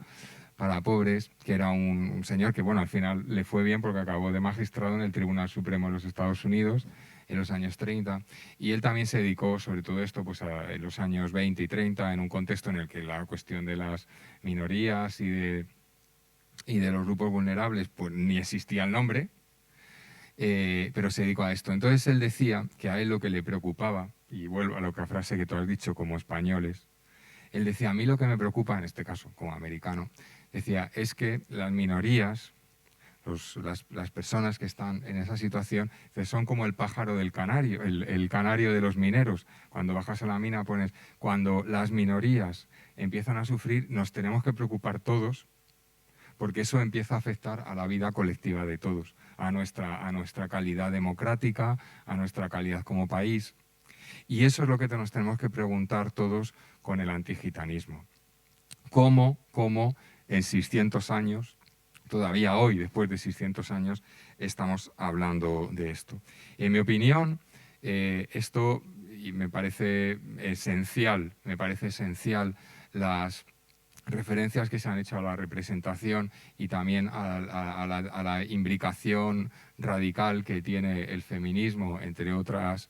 para pobres, que era un señor que, bueno, al final le fue bien porque acabó de magistrado en el Tribunal Supremo de los Estados Unidos en los años 30, y él también se dedicó sobre todo esto pues en los años 20 y 30, en un contexto en el que la cuestión de las minorías y de los grupos vulnerables pues ni existía el nombre. pero se dedicó a esto. Entonces él decía que a él lo que le preocupaba, y vuelvo a la frase que tú has dicho como españoles, él decía, a mí lo que me preocupa, en este caso como americano, decía, es que las minorías, las personas que están en esa situación, son como el pájaro del canario, el canario de los mineros. Cuando bajas a la mina pones, cuando las minorías empiezan a sufrir, nos tenemos que preocupar todos, porque eso empieza a afectar a la vida colectiva de todos, a nuestra calidad democrática, a nuestra calidad como país. Y eso es lo que nos tenemos que preguntar todos con el antigitanismo. ¿Cómo en 600 años, todavía hoy, después de 600 años, estamos hablando de esto? En mi opinión, esto y me parece esencial las referencias que se han hecho a la representación y también a la imbricación radical que tiene el feminismo, entre otras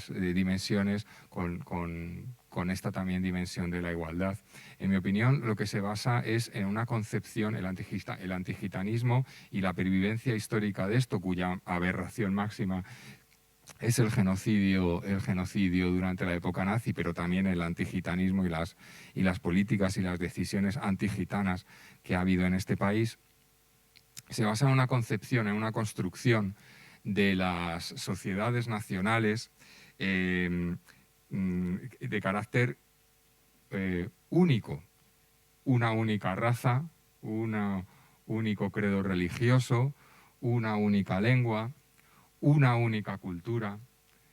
dimensiones, con esta también dimensión de la igualdad. En mi opinión, lo que se basa es en una concepción, el antigitanismo y la pervivencia histórica de esto, cuya aberración máxima es el genocidio durante la época nazi, pero también el antigitanismo y las políticas y las decisiones antigitanas que ha habido en este país, se basa en una concepción, en una construcción de las sociedades nacionales de carácter único, una única raza, un único credo religioso, una única lengua, una única cultura.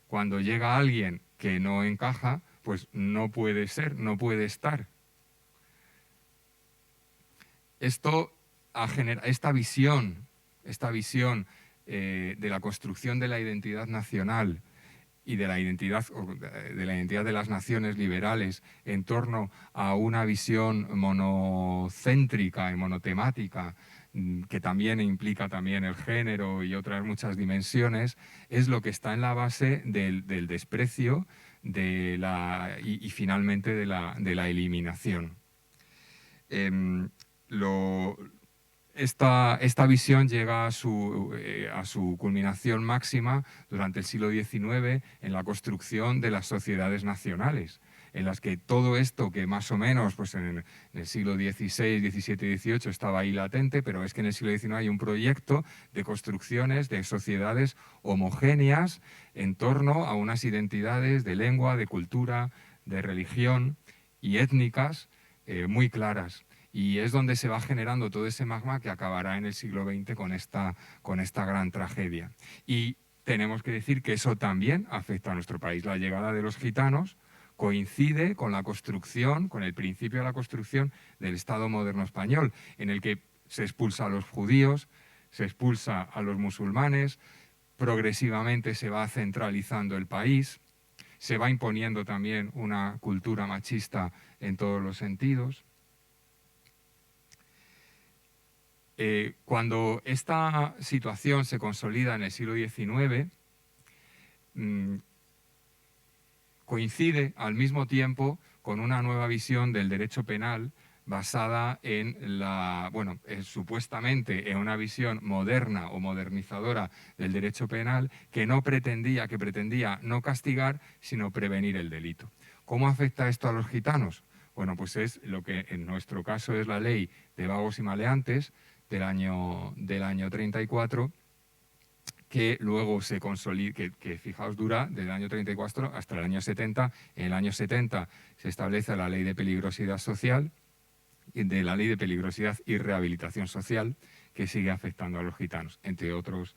Cuando llega alguien que no encaja, pues no puede ser, no puede estar. Esto esta visión de la construcción de la identidad nacional y de la identidad de las naciones liberales en torno a una visión monocéntrica y monotemática, que también implica también el género y otras muchas dimensiones, es lo que está en la base del desprecio y finalmente de la eliminación. Esta visión llega a su culminación máxima durante el siglo XIX en la construcción de las sociedades nacionales, en las que todo esto que más o menos pues en el siglo XVI, XVII y XVIII estaba ahí latente, pero es que en el siglo XIX hay un proyecto de construcciones de sociedades homogéneas en torno a unas identidades de lengua, de cultura, de religión y étnicas muy claras. Y es donde se va generando todo ese magma que acabará en el siglo XX con esta gran tragedia. Y tenemos que decir que eso también afecta a nuestro país. La llegada de los gitanos coincide con la construcción, con el principio de la construcción del Estado moderno español, en el que se expulsa a los judíos, se expulsa a los musulmanes, progresivamente se va centralizando el país, se va imponiendo también una cultura machista en todos los sentidos. Cuando esta situación se consolida en el siglo XIX, coincide al mismo tiempo con una nueva visión del derecho penal basada en supuestamente en una visión moderna o modernizadora del derecho penal que pretendía no castigar, sino prevenir el delito. ¿Cómo afecta esto a los gitanos? Bueno, pues es lo que en nuestro caso es la ley de vagos y maleantes del año 34, que luego se consolida, que fijaos dura desde el año 34 hasta el año 70. En el año 70 se establece la ley de peligrosidad social, de la ley de peligrosidad y rehabilitación social, que sigue afectando a los gitanos, entre otros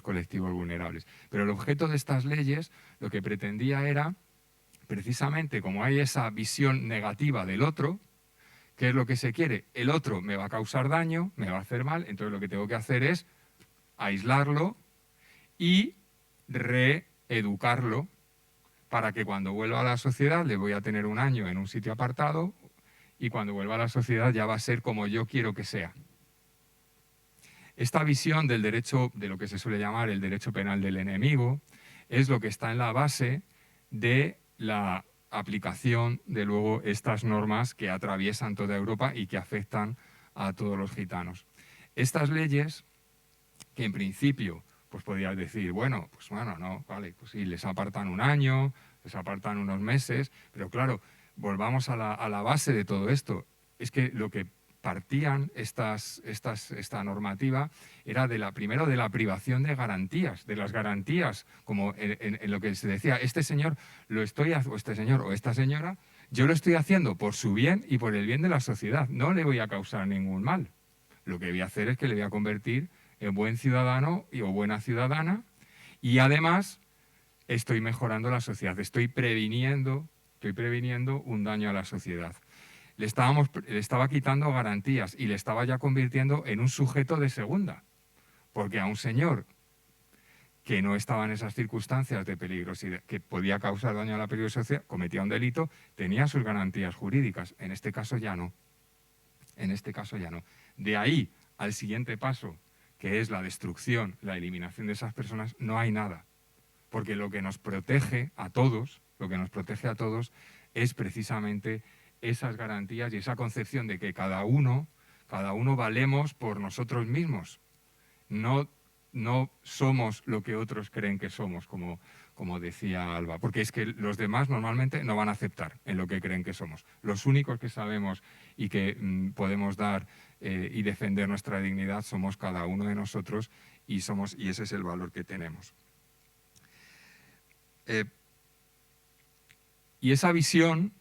colectivos vulnerables. Pero el objeto de estas leyes lo que pretendía era, precisamente como hay esa visión negativa del otro, ¿qué es lo que se quiere? El otro me va a causar daño, me va a hacer mal, entonces lo que tengo que hacer es aislarlo y reeducarlo para que cuando vuelva a la sociedad le voy a tener un año en un sitio apartado y cuando vuelva a la sociedad ya va a ser como yo quiero que sea. Esta visión del derecho, de lo que se suele llamar el derecho penal del enemigo, es lo que está en la base de la aplicación de luego estas normas que atraviesan toda Europa y que afectan a todos los gitanos. Estas leyes que en principio pues podrías decir, bueno, no, vale, pues sí, les apartan un año, les apartan unos meses, pero claro, volvamos a la base de todo esto. Es que lo que partían esta normativa era primero de la privación de garantías, de las garantías, como en lo que se decía, este señor o este señor o esta señora, yo lo estoy haciendo por su bien y por el bien de la sociedad, no le voy a causar ningún mal. Lo que voy a hacer es que le voy a convertir en buen ciudadano o buena ciudadana, y además estoy mejorando la sociedad, estoy previniendo un daño a la sociedad. Le estaba quitando garantías y le estaba ya convirtiendo en un sujeto de segunda, porque a un señor que no estaba en esas circunstancias de peligrosidad, que podía causar daño a la peligrosidad, cometía un delito, tenía sus garantías jurídicas. En este caso ya no. En este caso ya no. De ahí al siguiente paso, que es la destrucción, la eliminación de esas personas, no hay nada. Porque lo que nos protege a todos, es precisamente esas garantías y esa concepción de que cada uno valemos por nosotros mismos. No somos lo que otros creen que somos, como decía Alba, porque es que los demás normalmente no van a aceptar en lo que creen que somos. Los únicos que sabemos y que podemos dar y defender nuestra dignidad somos cada uno de nosotros, y ese es el valor que tenemos. Y esa visión,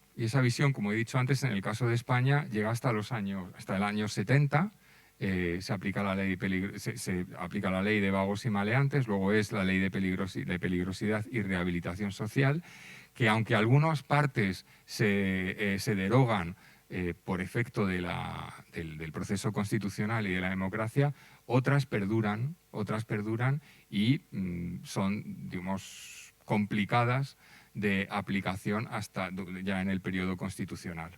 como he dicho antes, en el caso de España, llega hasta el año 70. Se aplica la ley de vagos y maleantes, luego es la ley de peligrosidad y rehabilitación social, que aunque algunas partes se derogan por efecto del proceso constitucional y de la democracia, otras perduran y son, digamos, complicadas de aplicación hasta ya en el periodo constitucional.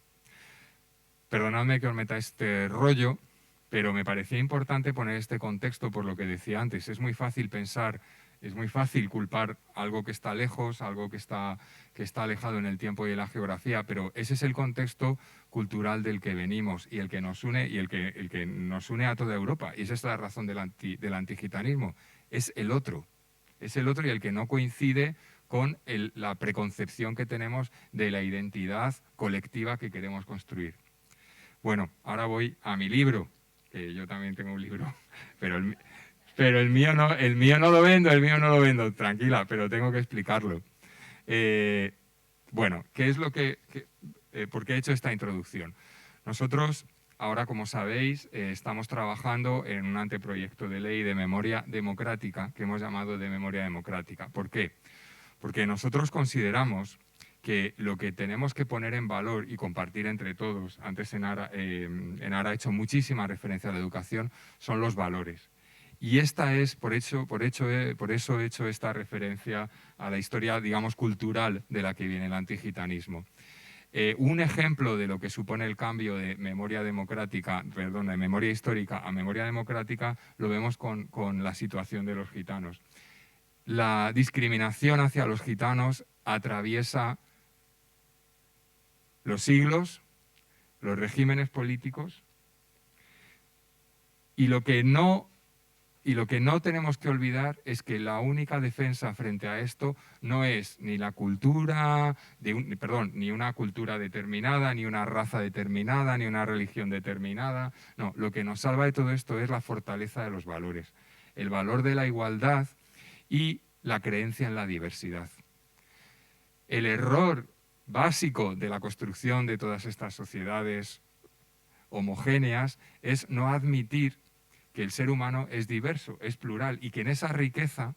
Perdonadme que os meta este rollo, pero me parecía importante poner este contexto por lo que decía antes. Es muy fácil pensar, es muy fácil culpar algo que está lejos, algo que está alejado en el tiempo y en la geografía, pero ese es el contexto cultural del que venimos y el que nos une, y el que nos une a toda Europa. Y esa es la razón del antigitanismo. Es el otro y el que no coincide con la preconcepción que tenemos de la identidad colectiva que queremos construir. Bueno, ahora voy a mi libro, que yo también tengo un libro, pero el mío no lo vendo, tranquila, pero tengo que explicarlo. Bueno, ¿qué es por qué he hecho esta introducción? Nosotros, ahora, como sabéis, estamos trabajando en un anteproyecto de ley de memoria democrática, que hemos llamado de memoria democrática. ¿Por qué? Porque nosotros consideramos que lo que tenemos que poner en valor y compartir entre todos, antes Enara ha hecho muchísima referencia a la educación, son los valores. Y por eso he hecho esta referencia a la historia, digamos, cultural de la que viene el antigitanismo. Un ejemplo de lo que supone el cambio de memoria histórica a memoria democrática lo vemos con la situación de los gitanos. La discriminación hacia los gitanos atraviesa los siglos, los regímenes políticos, y lo que no tenemos que olvidar es que la única defensa frente a esto no es ni la cultura, ni una cultura determinada, ni una raza determinada, ni una religión determinada. No, lo que nos salva de todo esto es la fortaleza de los valores, el valor de la igualdad y la creencia en la diversidad. El error básico de la construcción de todas estas sociedades homogéneas es no admitir que el ser humano es diverso, es plural, y que en esa riqueza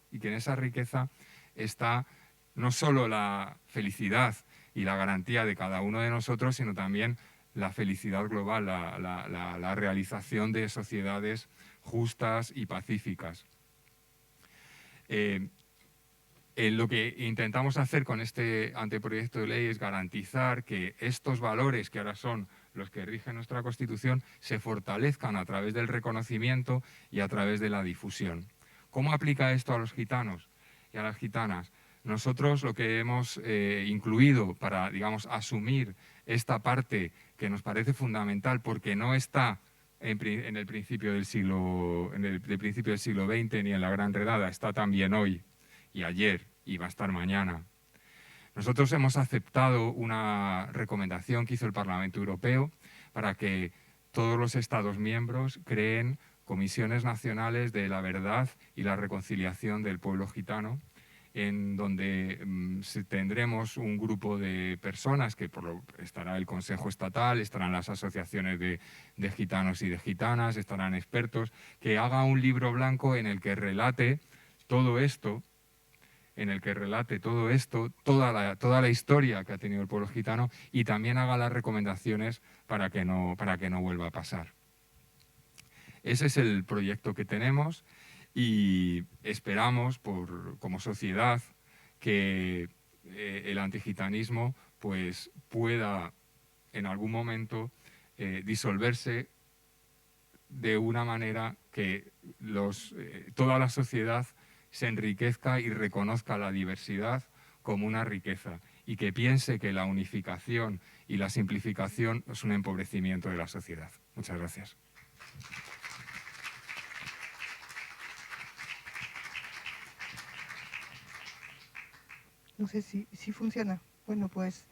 está no solo la felicidad y la garantía de cada uno de nosotros, sino también la felicidad global, la realización de sociedades justas y pacíficas. Lo que intentamos hacer con este anteproyecto de ley es garantizar que estos valores, que ahora son los que rigen nuestra Constitución, se fortalezcan a través del reconocimiento y a través de la difusión. ¿Cómo aplica esto a los gitanos y a las gitanas? Nosotros lo que hemos incluido para, digamos, asumir esta parte que nos parece fundamental porque no está en el principio del siglo, del principio del siglo XX ni en la Gran Redada, está también hoy y ayer y va a estar mañana. Nosotros hemos aceptado una recomendación que hizo el Parlamento Europeo para que todos los Estados miembros creen comisiones nacionales de la verdad y la reconciliación del pueblo gitano, en donde tendremos un grupo de personas, que estará el Consejo Estatal, estarán las asociaciones de gitanos y de gitanas, estarán expertos, que haga un libro blanco en el que relate todo esto, toda la historia que ha tenido el pueblo gitano, y también haga las recomendaciones para que no vuelva a pasar. Ese es el proyecto que tenemos y esperamos, como sociedad, que el antigitanismo pues, pueda en algún momento disolverse de una manera que toda la sociedad se enriquezca y reconozca la diversidad como una riqueza y que piense que la unificación y la simplificación es un empobrecimiento de la sociedad. Muchas gracias. No sé si funciona. Bueno, pues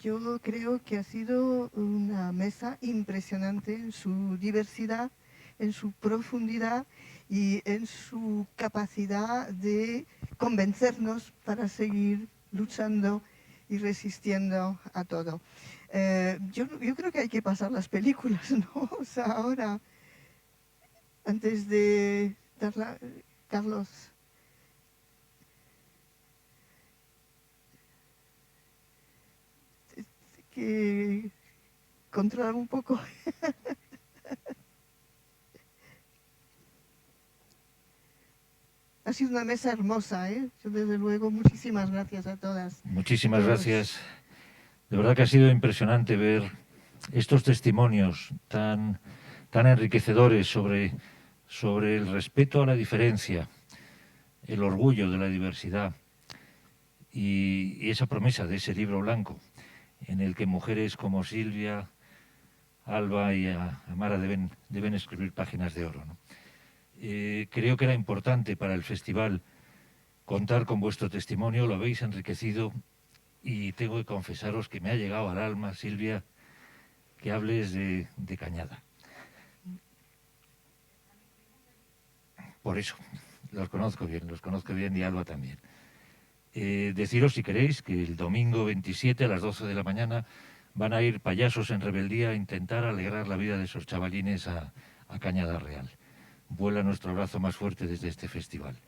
yo creo que ha sido una mesa impresionante en su diversidad, en su profundidad y en su capacidad de convencernos para seguir luchando y resistiendo a todo. Yo creo que hay que pasar las películas, ¿no? O sea, ahora, antes de darla, Carlos. Que controlar un poco. Ha sido una mesa hermosa, ¿eh? Yo, desde luego, muchísimas gracias a todas. Muchísimas gracias. De verdad que ha sido impresionante ver estos testimonios tan enriquecedores sobre el respeto a la diferencia, el orgullo de la diversidad y esa promesa de ese libro blanco en el que mujeres como Silvia, Alba y Amara deben escribir páginas de oro, ¿no? Creo que era importante para el festival contar con vuestro testimonio, lo habéis enriquecido y tengo que confesaros que me ha llegado al alma, Silvia, que hables de Cañada. Por eso, los conozco bien y Alba también. Deciros, si queréis, que el domingo 27 a las 12 de la mañana van a ir payasos en rebeldía a intentar alegrar la vida de esos chavalines a Cañada Real. Vuela nuestro abrazo más fuerte desde este festival.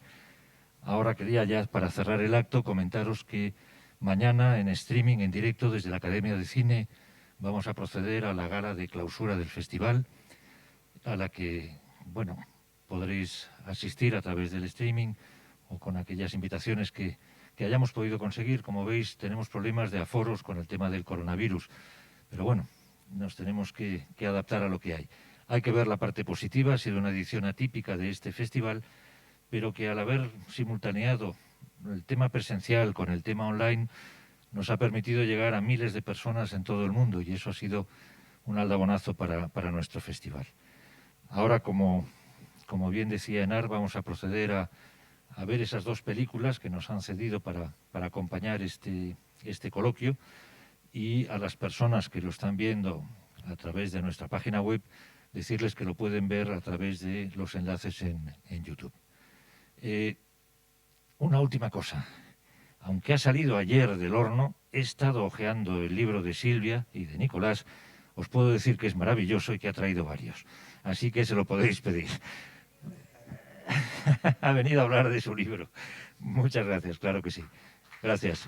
Ahora quería ya, para cerrar el acto, comentaros que mañana en streaming, en directo desde la Academia de Cine, vamos a proceder a la gala de clausura del festival, a la que, bueno, podréis asistir a través del streaming o con aquellas invitaciones que hayamos podido conseguir. Como veis, tenemos problemas de aforos con el tema del coronavirus, pero bueno, nos tenemos que adaptar a lo que hay. Hay que ver la parte positiva, ha sido una edición atípica de este festival, pero que al haber simultaneado el tema presencial con el tema online, nos ha permitido llegar a miles de personas en todo el mundo y eso ha sido un aldabonazo para nuestro festival. Ahora, como bien decía Enar, vamos a proceder a ver esas dos películas que nos han cedido para acompañar este coloquio, y a las personas que lo están viendo a través de nuestra página web, decirles que lo pueden ver a través de los enlaces en YouTube. Una última cosa. Aunque ha salido ayer del horno, he estado hojeando el libro de Silvia y de Nicolás. Os puedo decir que es maravilloso y que ha traído varios. Así que se lo podéis pedir. Ha venido a hablar de su libro. Muchas gracias, claro que sí. Gracias.